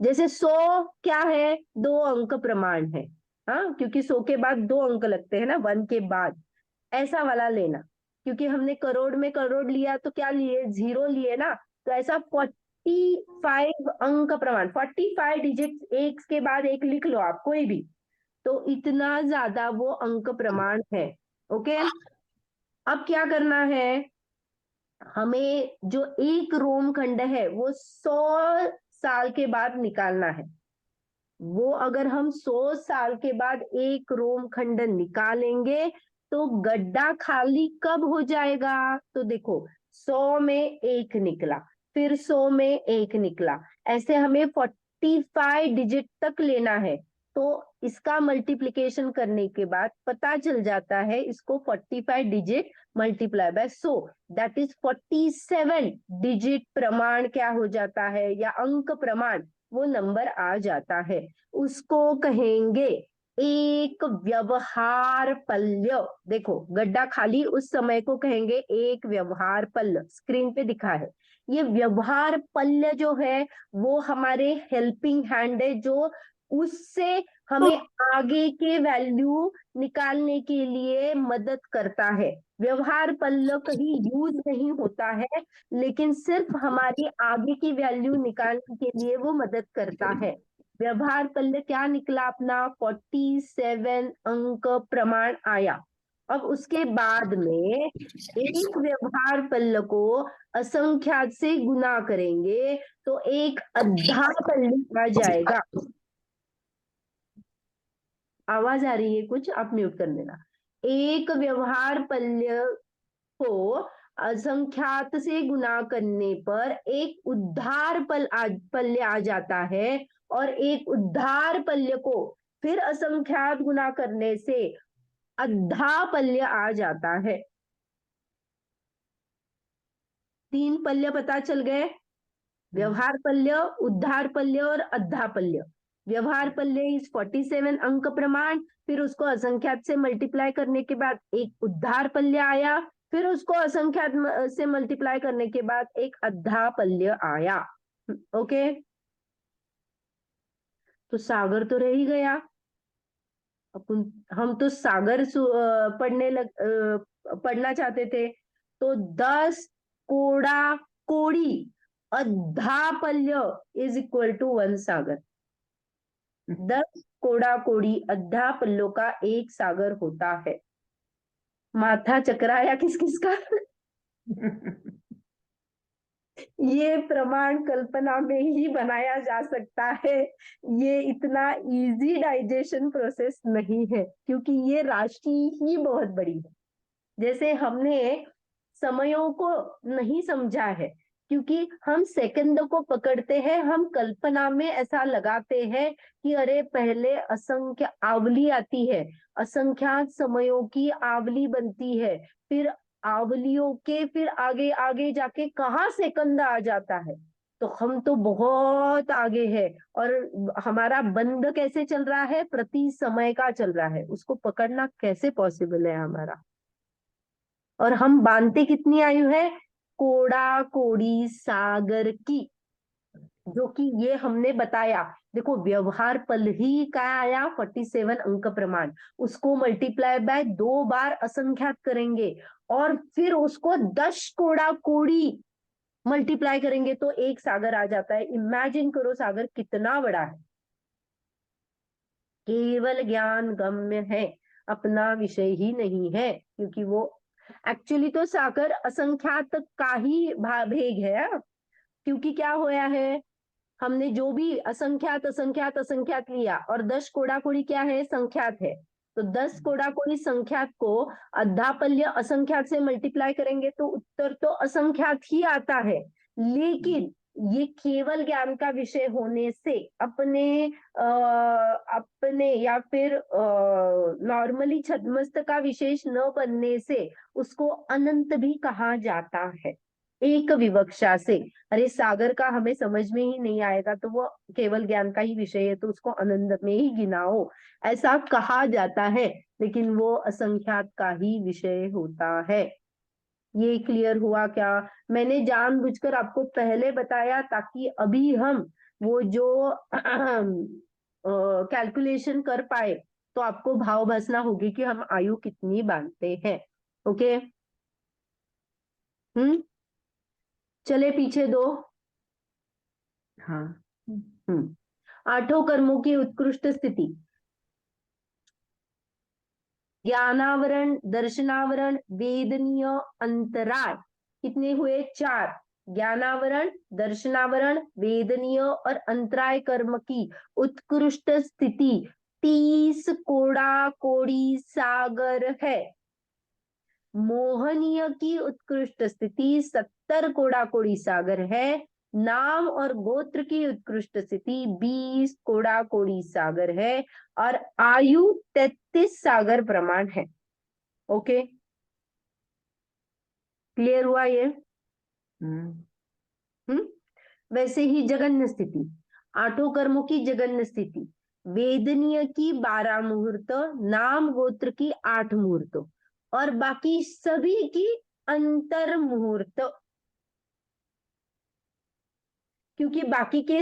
जैसे 100 क्या है? 2 अंक प्रमाण है। हाँ, क्योंकि 100 के बाद 2 अंक लगते हैं ना, 1 के बाद, ऐसा वाला लेना। क्योंकि हमने करोड़ में करोड़ लिया तो क्या लिए? 0 लिए ना, तो ऐसा 45 अंक प्रमाण, 45 डिजिट, एक के बाद एक लिख लो आप कोई भी, तो इतना ज्यादा वो अंक प्रमाण है। ओके, अब क्या करना है, हमें जो एक रोम खंड है वो 100 साल के बाद निकालना है। वो अगर हम 100 साल के बाद एक रोम खंड निकालेंगे तो गड्ढा खाली कब हो जाएगा? तो देखो 100 में एक निकला, फिर 100 में एक निकला, ऐसे हमें 45 डिजिट तक लेना है। तो इसका मल्टीप्लिकेशन करने के बाद पता चल जाता है, इसको 45 digit multiply by 100, that is 47 digit प्रमाण क्या हो जाता है, या अंक प्रमाण, वो नंबर आ जाता है। उसको कहेंगे एक व्यवहार पल्य। देखो गड्ढा खाली उस समय को कहेंगे एक व्यवहार पल्य, स्क्रीन पे दिखा है। ये व्यवहार पल्य जो है वो हमारे हेल्पिंग हैंड है, जो उससे हमें आगे के वैल्यू निकालने के लिए मदद करता है। व्यवहार पल्य कहीं यूज नहीं होता है, लेकिन सिर्फ हमारी आगे की वैल्यू निकालने के लिए वो मदद करता है। व्यवहार पल्य क्या निकला अपना? 47 अंक प्रमाण आया। अब उसके बाद में एक व्यवहार पल्य को असंख्यात से गुना करेंगे तो एक अद्धा पल्य आ जाएगा। आवाज आ रही है कुछ? आप म्यूट कर देना। एक व्यवहार पल्य को असंख्यात से गुना करने पर एक उद्धार पल्य आ जाता है, और एक उद्धार पल्य को फिर असंख्यात गुना करने से अद्धा पल्य आ जाता है। 3 पल्य पता चल गए, व्यवहार पल्य, उद्धार पल्य और अद्धा पल्य। व्यवहार पल्य इज 47 अंक प्रमाण, फिर उसको असंख्यात से मल्टीप्लाई करने के बाद एक उद्धार पल्य आया, फिर उसको असंख्यात से मल्टीप्लाई करने के बाद एक अद्धा पल्य आया। ओके, तो सागर तो रह ही गया। अपन हम तो सागर पढ़ना चाहते थे। तो 10 कोड़ा कोड़ी अद्धा पल्य इज इक्वल टू 1 सागर। 10 कोड़ा कोड़ी अद्धा पल्लों का एक सागर होता है। माथा चकराया किस किस का? ये प्रमाण कल्पना में ही बनाया जा सकता है। ये इतना इजी डाइजेशन प्रोसेस नहीं है, क्योंकि ये राशि ही बहुत बड़ी है। जैसे हमने समयों को नहीं समझा है, क्योंकि हम सेकंड को पकड़ते हैं, हम कल्पना में ऐसा लगाते हैं कि अरे पहले असंख्य आवली आती है, असंख्यात समयों की आवली बनती है, फिर आवलियों के फिर आगे आगे जाके कहाँ सेकंड आ जाता है। तो हम तो बहुत आगे है, और हमारा बंद कैसे चल रहा है? प्रति समय का चल रहा है। उसको पकड़ना कैसे पॉसिबल है हमारा? और हम बांधते कितनी आयु है? कोड़ा कोड़ी सागर की, जो कि ये हमने बताया। देखो व्यवहार पल ही क्या आया? 47 अंक प्रमाण। उसको मल्टीप्लाई बाय 2 बार असंख्यात करेंगे, और फिर उसको 10 कोड़ा कोड़ी मल्टीप्लाई करेंगे तो एक सागर आ जाता है। इमेजिन करो सागर कितना बड़ा है। केवल ज्ञान गम्य है, अपना विषय ही नहीं है, क्योंकि वो एक्चुअली तो सागर असंख्यात का ही भेग है। क्योंकि क्या होया है, हमने जो भी असंख्यात असंख्यात असंख्यात लिया, और 10 कोड़ा कोड़ी क्या है? संख्यात है। तो 10 कोड़ा कोड़ी संख्यात को अद्धा पल्य असंख्यात से मल्टीप्लाई करेंगे तो उत्तर तो असंख्यात ही आता है। लेकिन ये केवल ज्ञान का विषय होने से अपने या फिर नॉर्मली छद्मस्त का विशेष न बनने से उसको अनंत भी कहा जाता है, एक विवक्षा से। अरे सागर का हमें समझ में ही नहीं आएगा, तो वो केवल ज्ञान का ही विषय है, तो उसको अनंत में ही गिनाओ, ऐसा कहा जाता है। लेकिन वो असंख्यात का ही विषय होता है। ये क्लियर हुआ क्या? मैंने जानबूझकर आपको पहले बताया ताकि अभी हम वो जो कैलकुलेशन कर पाए, तो आपको भाव भसना होगी कि हम आयु कितनी बांधते हैं। ओके, चले पीछे दो। हाँ। 8 कर्मों की उत्कृष्ट स्थिति। ज्ञानावरण, दर्शनावरण, वेदनीय, अंतराय, कितने हुए? 4। ज्ञानावरण, दर्शनावरण, वेदनीय और अंतराय कर्म की उत्कृष्ट स्थिति 30 कोड़ा कोड़ी सागर है। मोहनीय की उत्कृष्ट स्थिति 70 कोड़ा कोड़ी सागर है। नाम और गोत्र की उत्कृष्ट स्थिति 20 कोड़ा कोड़ी सागर है और आयु 33 सागर प्रमाण है। ओके, क्लियर हुआ ये? वैसे ही जगन्य स्थिति, 8 कर्मों की जगन्य स्थिति, वेदनीय की 12 मुहूर्त, नाम गोत्र की 8 मुहूर्त और बाकी सभी की अंतर मुहूर्त, क्योंकि बाकी के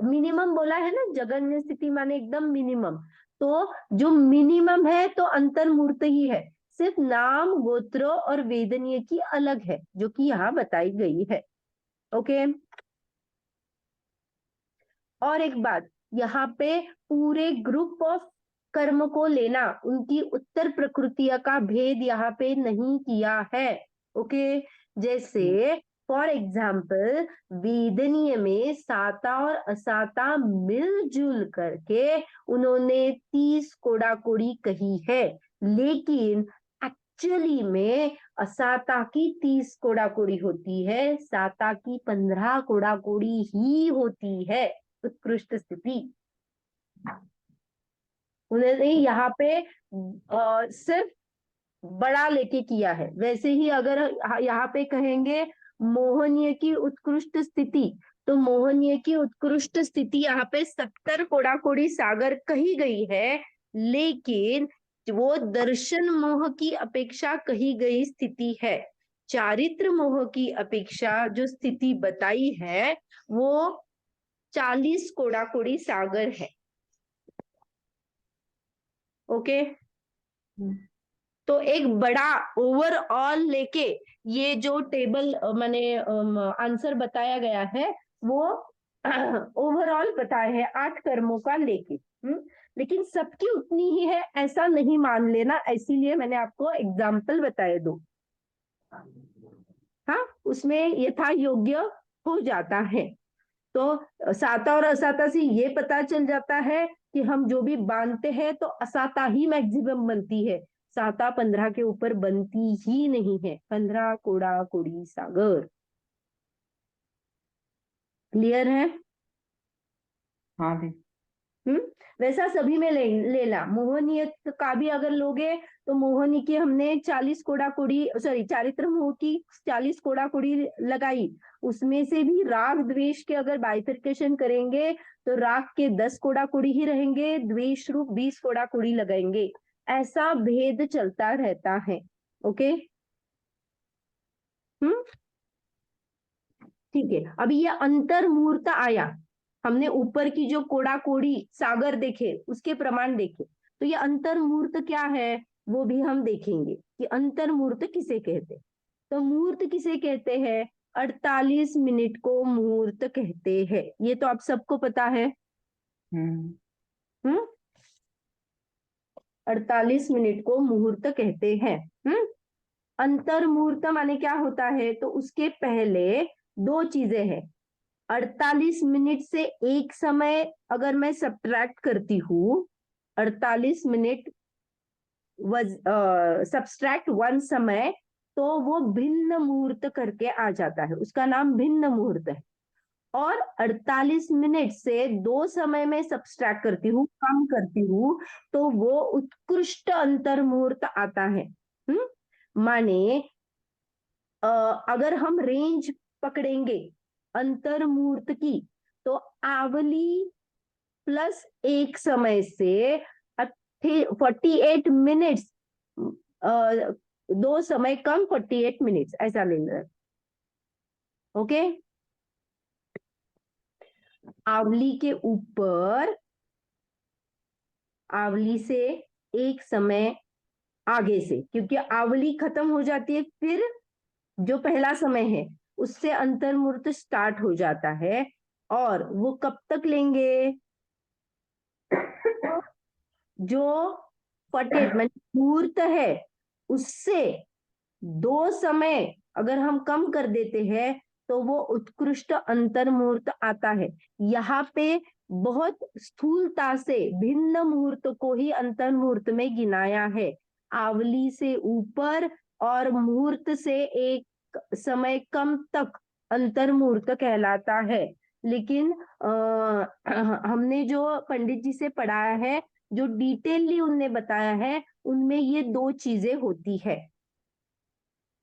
मिनिमम बोला है ना, जगन्य स्थिति माने एकदम मिनिमम, तो जो मिनिमम है तो अंतर मुहूर्त ही है, सिर्फ नाम गोत्र और वेदनीय की अलग है जो कि यहाँ बताई गई है। ओके, और एक बात, यहाँ पे पूरे ग्रुप ऑफ कर्म को लेना, उनकी उत्तर प्रकृतियों का भेद यहाँ पे नहीं किया है। ओके, जैसे फॉर एग्जाम्पल वेदनीय में साता और असाता मिलजुल करके उन्होंने 30 कोड़ा कोड़ी कही है, लेकिन एक्चुअली में असाता की 30 कोड़ा कोड़ी होती है, साता की 15 कोड़ा कोड़ी ही होती है उत्कृष्ट स्थिति। उन्होंने यहाँ पे सिर्फ बड़ा लेके किया है। वैसे ही अगर यहाँ पे कहेंगे मोहनीय की उत्कृष्ट स्थिति, तो मोहनीय की उत्कृष्ट स्थिति यहाँ पे 70 कोड़ा कोड़ी सागर कही गई है, लेकिन वो दर्शन मोह की अपेक्षा कही गई स्थिति है। चारित्र मोह की अपेक्षा जो स्थिति बताई है वो 40 कोड़ा कोड़ी सागर है। ओके, तो एक बड़ा ओवरऑल लेके ये जो टेबल माने आंसर बताया गया है वो ओवरऑल बताया है 8 कर्मों का लेके। लेकिन सबकी उतनी ही है ऐसा नहीं मान लेना, इसीलिए मैंने आपको एग्जाम्पल बताए दो। हाँ, उसमें यथा योग्य हो जाता है। तो साता और असाता से ये पता चल जाता है कि हम जो भी बांधते हैं तो असाता ही मैक्सिमम बनती है, साता 15 के ऊपर बनती ही नहीं है। 15 कोड़ा कोड़ी सागर। क्लियर है? हाँ भी। वैसा सभी में लेला मोहनीय का भी अगर लोगे तो मोहनी की हमने 40 कोड़ा कोड़ी, सॉरी चारित्र मोह की 40 कोड़ा कोड़ी लगाई, उसमें से भी राग द्वेष के अगर बाइफिर्केशन करेंगे तो राग के 10 कोड़ा कोड़ी ही रहेंगे, द्वेष रूप 20 कोड़ा कोड़ी लगाएंगे, ऐसा भेद चलता रहता है। ओके, ठीक है। अभी ये अंतर मुहूर्त आया, हमने ऊपर की जो कोड़ा कोड़ी सागर देखे उसके प्रमाण देखे, तो ये अंतर मुहूर्त क्या है वो भी हम देखेंगे कि अंतर मुहूर्त किसे कहते। तो मुहूर्त किसे कहते हैं? 48 मिनट को मुहूर्त कहते हैं, ये तो आप सबको पता है। 48 मिनट को मुहूर्त कहते हैं। अंतर मुहूर्त माने क्या होता है? तो उसके पहले 2 चीजें हैं। 48 मिनट से एक समय अगर मैं सब्ट्रैक्ट करती हूँ, 48 मिनट सब्ट्रैक्ट 1 समय, तो वो भिन्न मुहूर्त करके आ जाता है, उसका नाम भिन्न मुहूर्त है। और 48 मिनट से 2 समय में सब्ट्रैक्ट करती हूँ, कम करती हूँ, तो वो उत्कृष्ट अंतर मुहूर्त आता है। माने अगर हम रेंज पकड़ेंगे अंतर मुहूर्त की, तो आवली प्लस 1 समय से 48 मिनट्स, 2 समय कम 48 मिनट्स, ऐसा लेना। ओके, आवली के ऊपर आवली से 1 समय आगे से, क्योंकि आवली खत्म हो जाती है, फिर जो पहला समय है उससे अंतर मुहूर्त स्टार्ट हो जाता है। और वो कब तक लेंगे? जो 40 मुहूर्त है उससे 2 समय अगर हम कम कर देते हैं तो वो उत्कृष्ट अंतर मुहूर्त आता है। यहाँ पे बहुत स्थूलता से भिन्न मुहूर्त को ही अंतर मुहूर्त में गिनाया है। आवली से ऊपर और मुहूर्त से एक समय कम तक अंतर मुहूर्त कहलाता है। लेकिन हमने जो पंडित जी से पढ़ाया है, जो डिटेलली उनने बताया है, उनमें ये 2 चीजें होती है,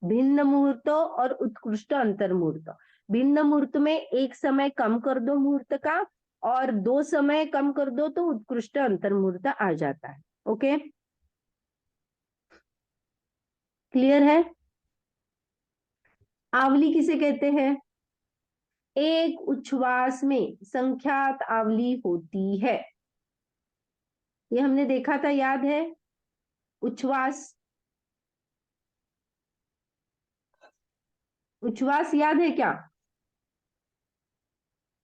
भिन्न मुहूर्त और उत्कृष्ट अंतर मुहूर्त। भिन्न मुहूर्त में एक समय कम कर दो मुहूर्त का और 2 समय कम कर दो तो उत्कृष्ट अंतर मुहूर्त आ जाता है। ओके, क्लियर है? आवली किसे कहते हैं? एक उच्छ्वास में संख्यात आवली होती है। ये हमने देखा था, याद है? उच्छ्वास, उच्छ्वास याद है क्या?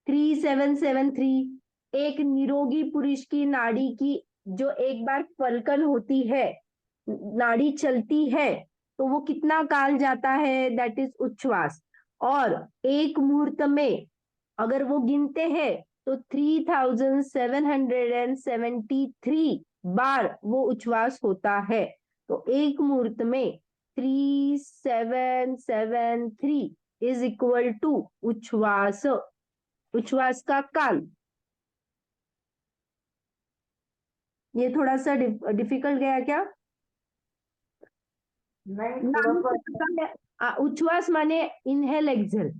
3773 एक निरोगी पुरुष की नाड़ी की जो एक बार फलकन होती है, नाड़ी चलती है तो वो कितना काल जाता है, दैट इज उच्छ्वास। और एक मुहूर्त में अगर वो गिनते हैं तो 3773 बार वो उच्छ्वास होता है। तो एक मुहूर्त में 3773 इज इक्वल टू उच्छ्वास, उच्छ्वास का काल। ये थोड़ा सा डिफिकल्ट गया क्या? उच्छ्वास माने इनहेल एक्सेल,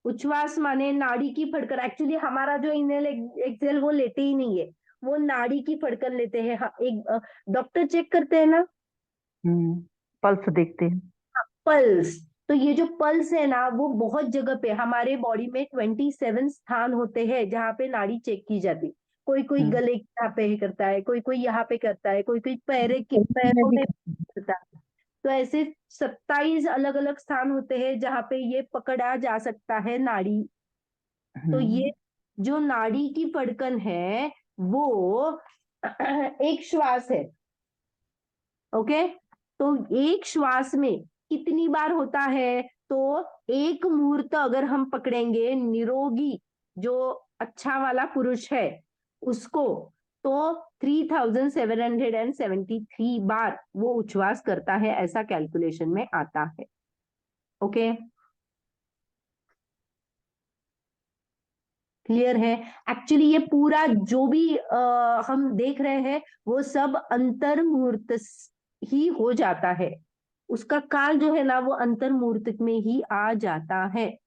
उच्छ्वास माने नाड़ी की फड़कन। एक्चुअली हमारा जो इनहेल एक्सेल वो लेते ही नहीं है, वो नाड़ी की फड़कन लेते हैं। एक डॉक्टर चेक करते हैं ना, पल्स देखते हैं। पल्स, तो ये जो पल्स है ना वो बहुत जगह पे हमारे बॉडी में 27 स्थान होते हैं जहाँ पे नाड़ी चेक की जाती है। कोई कोई गले के यहाँ पे करता है, कोई कोई यहाँ पे करता है, कोई कोई पैरों में करता है। तो ऐसे 27 अलग अलग स्थान होते हैं जहाँ पे ये पकड़ा जा सकता है नाड़ी। तो ये जो नाड़ी की फड़कन है वो एक श्वास है। ओके, तो एक श्वास में कितनी बार होता है? तो एक मुहूर्त अगर हम पकड़ेंगे, निरोगी जो अच्छा वाला पुरुष है उसको, तो 3773 बार वो उच्छ्वास करता है, ऐसा कैलकुलेशन में आता है। ओके, क्लियर है? एक्चुअली ये पूरा जो भी हम देख रहे हैं वो सब अंतर मुहूर्त ही हो जाता है, उसका काल जो है ना वो अंतर मुहूर्त में ही आ जाता है।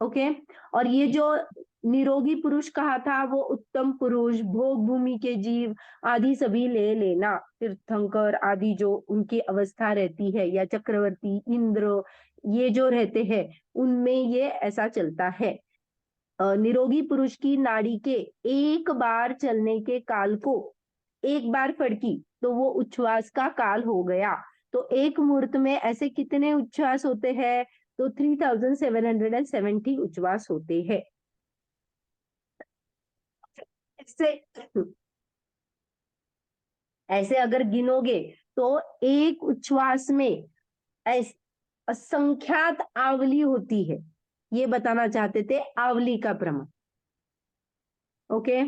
ओके, और ये जो निरोगी पुरुष कहा था वो उत्तम पुरुष, भोग भूमि के जीव आदि सभी ले लेना, तीर्थंकर आदि जो उनकी अवस्था रहती है, या चक्रवर्ती इंद्र, ये जो रहते हैं उनमें ये ऐसा चलता है। निरोगी पुरुष की नाड़ी के एक बार चलने के काल को एक बार फड़की तो वो उच्छ्वास का काल हो गया। तो एक मुहूर्त में ऐसे कितने उच्छ्वास होते हैं? तो 3770 उच्छ्वास होते हैं। ऐसे अगर गिनोगे तो एक उच्छ्वास में असंख्यात आवली होती है। ये बताना चाहते थे आवली का प्रमाण। ओके,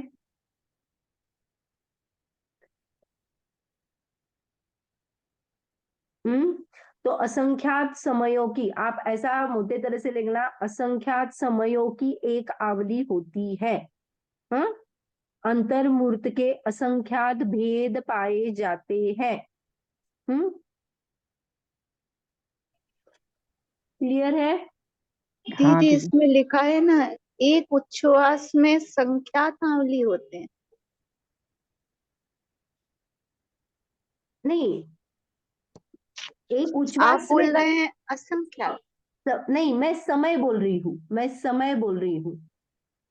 तो असंख्यात समयों की, आप ऐसा मोटे तरह से लिखना, असंख्यात समयों की एक आवली होती है। अंतर मुहूर्त के असंख्यात भेद पाए जाते हैं। क्लियर है? दीदी इसमें लिखा है ना, एक उच्छ्वास में संख्यात आवली होते हैं। नहीं, एक आप उच्छ्वास में बोल रहे हैं असंख्यात। नहीं, मैं समय बोल रही हूँ, मैं समय बोल रही हूँ।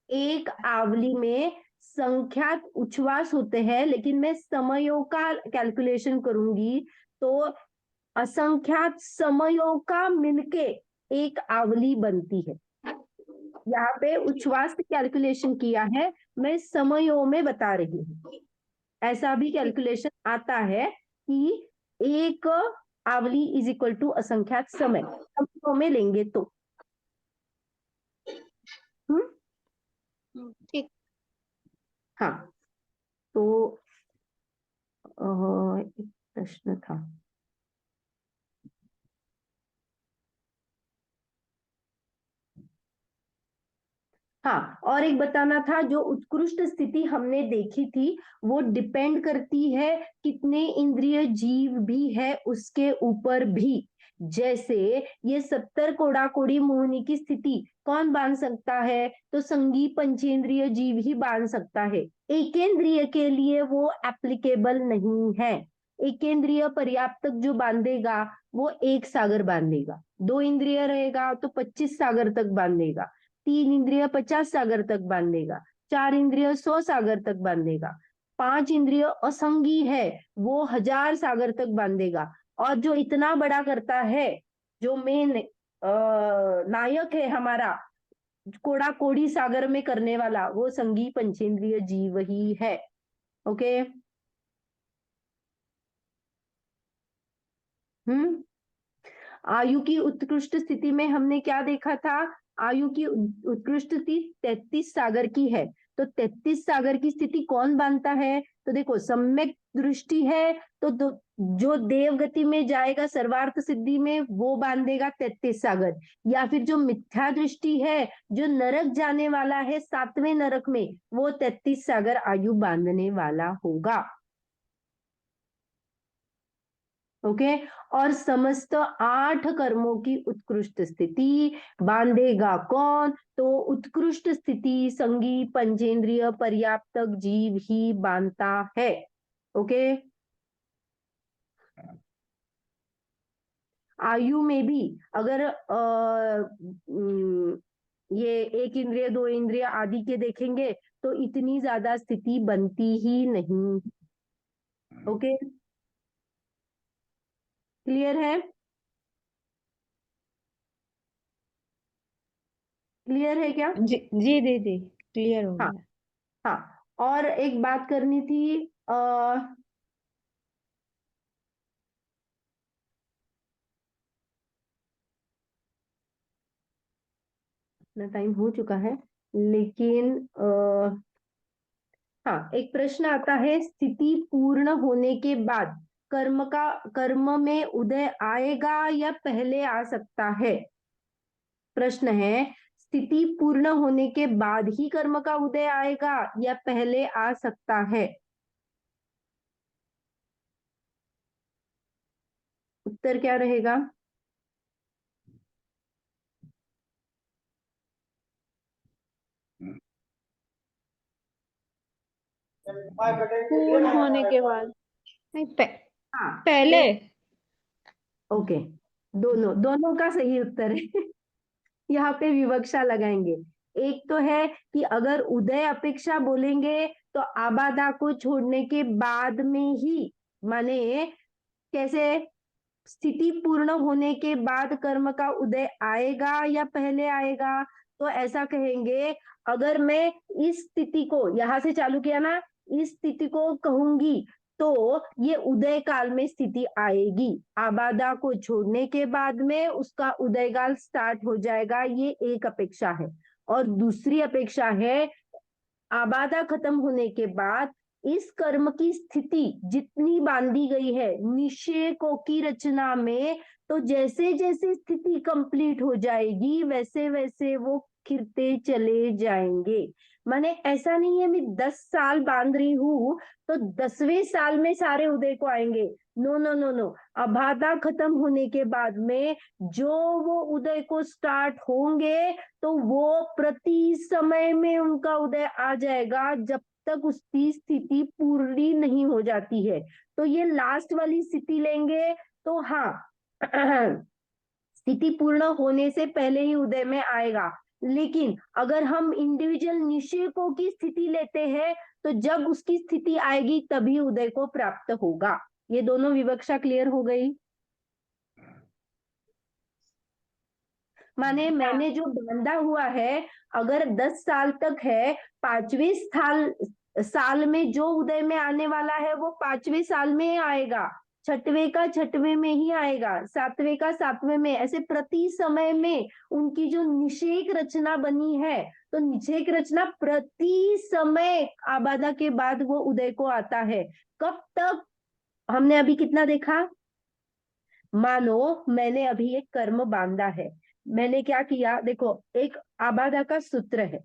एक आवली में संख्यात उच्छ्वास होते हैं, लेकिन मैं समयों का कैलकुलेशन करूंगी तो असंख्यात समयों का मिलके एक आवली बनती है। यहाँ पे उच्छ्वास कैलकुलेशन किया है, मैं समयों में बता रही हूँ। ऐसा भी कैलकुलेशन आता है कि एक आवली इज इक्वल टू असंख्यात समय, समयों में लेंगे तो। ठीक। हाँ, तो एक प्रश्न था। हाँ, और एक बताना था, जो उत्कृष्ट स्थिति हमने देखी थी वो डिपेंड करती है कितने इंद्रिय जीव भी है उसके ऊपर भी। जैसे ये 70 कोड़ा कोड़ी मोहिनी की स्थिति कौन बांध सकता है? तो संगी पंचेंद्रिय जीव ही बांध सकता है। एकेंद्रिय के लिए वो एप्लीकेबल नहीं है। एकेंद्रिय पर्याप्त तक जो बांधेगा वो 1 सागर बांधेगा, 2 इंद्रिय रहेगा तो 25 सागर तक बांधेगा, 3 इंद्रिय 50 सागर तक बांधेगा, 4 इंद्रिय 100 सागर तक बांधेगा, 5 इंद्रिय असंगी है वो 1000 सागर तक बांधेगा। और जो इतना बड़ा करता है, जो मेन नायक है हमारा, कोड़ा कोड़ी सागर में करने वाला, वो संगी पंचेंद्रिय जीव ही है। ओके। आयु की उत्कृष्ट स्थिति में हमने क्या देखा था? आयु की उत्कृष्ट स्थिति 33 सागर की है। तो 33 सागर की स्थिति कौन बांधता है? तो देखो, सम्यक दृष्टि है तो जो देवगति में जाएगा सर्वार्थ सिद्धि में वो बांधेगा 33 सागर, या फिर जो मिथ्या दृष्टि है, जो नरक जाने वाला है 7वें नरक में, वो 33 सागर आयु बांधने वाला होगा। ओके। और समस्त 8 कर्मों की उत्कृष्ट स्थिति बांधेगा कौन? तो उत्कृष्ट स्थिति संगी पंचेंद्रिय पर्याप्तक जीव ही बांधता है। ओके। आयु में भी अगर ये 1 इंद्रिय 2 इंद्रिय आदि के देखेंगे तो इतनी ज्यादा स्थिति बनती ही नहीं। ओके, क्लियर है? क्लियर है क्या? जी जी दीदी, क्लियर हो हाँ गया। हाँ, और एक बात करनी थी, अपना टाइम हो चुका है, लेकिन हाँ, एक प्रश्न आता है, स्थिति पूर्ण होने के बाद कर्म में उदय आएगा या पहले आ सकता है? प्रश्न है, स्थिति पूर्ण होने के बाद ही कर्म का उदय आएगा या पहले आ सकता है? उत्तर क्या रहेगा? पूर्ण होने के बाद नहीं हाँ, पहले। ओके, दोनों का सही उत्तर है। यहाँ पे विवक्षा लगाएंगे। एक तो है कि अगर उदय अपेक्षा बोलेंगे तो आबादा को छोड़ने के बाद में ही, माने कैसे, स्थिति पूर्ण होने के बाद कर्म का उदय आएगा या पहले आएगा? तो ऐसा कहेंगे, अगर मैं इस स्थिति को यहां से चालू किया ना, इस स्थिति को कहूंगी तो ये उदय काल में स्थिति आएगी। आबादा को छोड़ने के बाद में उसका उदय काल स्टार्ट हो जाएगा, ये एक अपेक्षा है। और दूसरी अपेक्षा है, आबादा खत्म होने के बाद इस कर्म की स्थिति जितनी बांधी गई है निषेकों की रचना में, तो जैसे जैसे स्थिति कंप्लीट हो जाएगी वैसे वैसे वो खिरते चले जाएंगे। माने ऐसा नहीं है मैं 10 साल बांध रही हूँ तो 10वें साल में सारे उदय को आएंगे। नो नो नो नो, आबादा खत्म होने के बाद में जो वो उदय को स्टार्ट होंगे तो वो प्रति समय में उनका उदय आ जाएगा, जब तक उसकी स्थिति पूरी नहीं हो जाती है। तो ये लास्ट वाली स्थिति लेंगे तो हाँ, स्थिति पूर्ण होने से पहले ही उदय में आएगा। लेकिन अगर हम इंडिविजुअल निषेकों की स्थिति लेते हैं तो जब उसकी स्थिति आएगी तभी उदय को प्राप्त होगा। ये दोनों विवक्षा क्लियर हो गई? माने मैंने जो बांधा हुआ है, अगर 10 साल तक है, 5वें साल में जो उदय में आने वाला है वो 5वें साल में ही आएगा, 6वें का 6वें में ही आएगा, 7वें का 7वें में, ऐसे प्रति समय में उनकी जो निषेक रचना बनी है, तो निषेक रचना प्रति समय आबादा के बाद वो उदय को आता है। कब तक? हमने अभी कितना देखा? मानो मैंने अभी एक कर्म बांधा है, मैंने क्या किया, देखो एक आबादा का सूत्र है,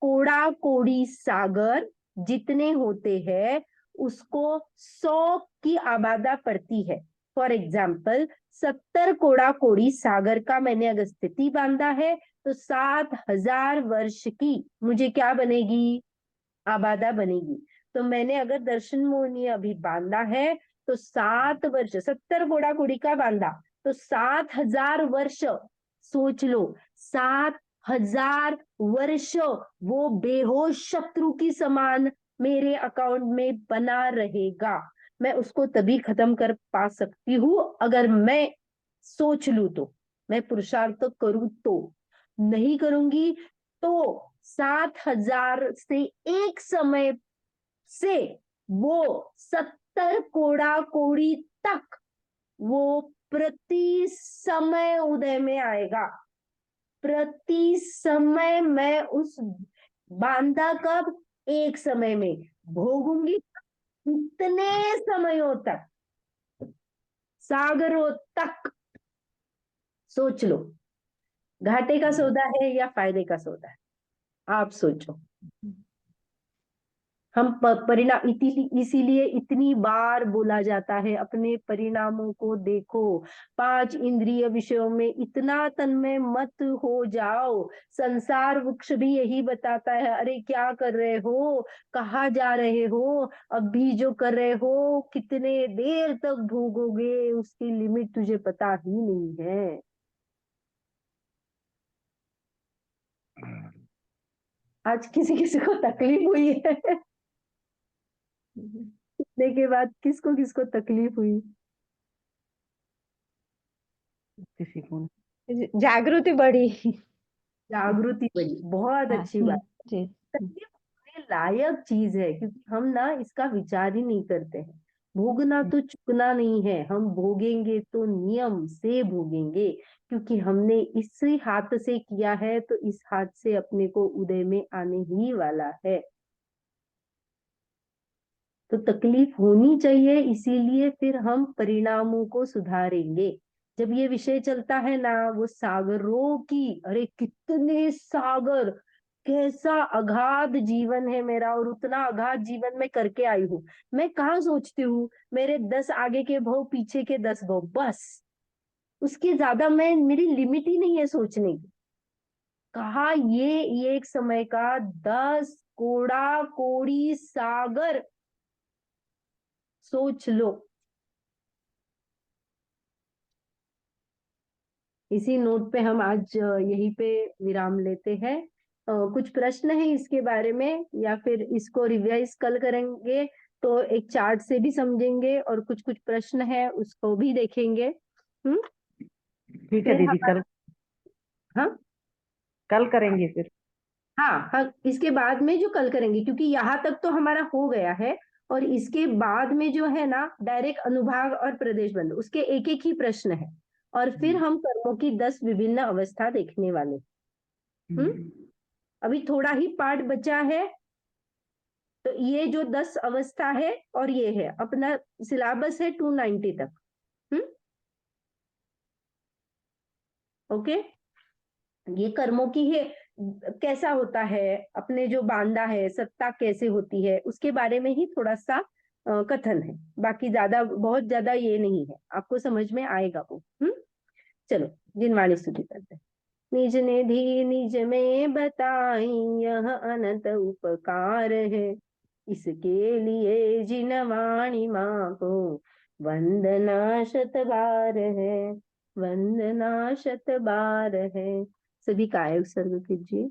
कोड़ा कोड़ी सागर जितने होते हैं उसको 100 की आबादा पड़ती है। फॉर एग्जाम्पल 70 कोड़ा कोड़ी सागर का मैंने अगर स्थिति बांधा है तो 7000 वर्ष की मुझे क्या बनेगी? आबादा बनेगी। तो मैंने अगर दर्शन मोहनी अभी बांधा है तो 7 वर्ष, 70 कोड़ा कोड़ी का बांधा तो 7000 वर्ष, सोच लो 7000 वर्ष वो बेहोश शत्रु की समान मेरे अकाउंट में बना रहेगा। मैं उसको तभी खत्म कर पा सकती हूँ अगर मैं सोच लू, तो मैं पुरुषार्थ करूं, तो नहीं करूंगी तो 7000 से एक समय से वो 70 कोड़ा कोड़ी तक वो प्रति समय उदय में आएगा। प्रति समय मैं उस बांधा कब? एक समय में भोगूंगी, कितने समयों तक? सागरों तक। सोच लो, घाटे का सौदा है या फायदे का सौदा है? आप सोचो। हम परिणाम इसीलिए इतनी बार बोला जाता है अपने परिणामों को देखो, 5 इंद्रिय विषयों में इतना तन्मय मत हो जाओ। संसार वृक्ष भी यही बताता है, अरे क्या कर रहे हो, कहाँ जा रहे हो, अभी जो कर रहे हो कितने देर तक भोगोगे, उसकी लिमिट तुझे पता ही नहीं है। आज किसी किसी को तकलीफ हुई है इतने के बाद? किसको किसको तकलीफ हुई? किसी को जागृति बढ़ी। जागृति बढ़ी, बहुत हाँ, अच्छी बात। जी। तकलीफ होने लायक चीज है, क्योंकि हम ना इसका विचार ही नहीं करते हैं। भोगना तो चुकना नहीं है, हम भोगेंगे तो नियम से भोगेंगे, क्योंकि हमने इसी हाथ से किया है तो इस हाथ से अपने को उदय में आने ही वाला है। तो तकलीफ होनी चाहिए, इसीलिए फिर हम परिणामों को सुधारेंगे। जब ये विषय चलता है ना, वो सागरों की, अरे कितने सागर, कैसा अगाध जीवन है मेरा, और उतना अगाध जीवन में करके आई हूँ। मैं कहाँ सोचती हूँ मेरे 10 आगे के भव, पीछे के 10 भव, बस उसके ज्यादा मैं, मेरी लिमिट ही नहीं है सोचने की। कहा ये एक समय का 10 कोड़ा कोड़ी सागर, सोच लो। इसी नोट पे हम आज यहीं पे विराम लेते हैं। कुछ प्रश्न है इसके बारे में, या फिर इसको रिवाइज कल करेंगे तो एक चार्ट से भी समझेंगे, और कुछ कुछ प्रश्न है उसको भी देखेंगे। ठीक है फिर दीदी, कल हाँ कल करेंगे फिर। हाँ, इसके बाद में जो कल करेंगे, क्योंकि यहाँ तक तो हमारा हो गया है, और इसके बाद में जो है ना डायरेक्ट अनुभाग और प्रदेश बंद, उसके एक एक ही प्रश्न है, और फिर हम कर्मों की 10 विभिन्न अवस्था देखने वाले। अभी थोड़ा ही पार्ट बचा है, तो ये जो 10 अवस्था है और ये है अपना सिलेबस है 290 तक। ओके, ये कर्मों की है, कैसा होता है, अपने जो बांधा है सत्ता कैसे होती है, उसके बारे में ही थोड़ा सा कथन है, बाकी ज्यादा बहुत ज्यादा ये नहीं है, आपको समझ में आएगा वो। चलो जिनवाणी स्तुति करते हैं। निज निधि निज में बताई यह अनंत उपकार है, इसके लिए जिनवाणी माँ को वंदना शत बार है, वंदना शत बार है। सभी का उत्सर्ग कीजिए।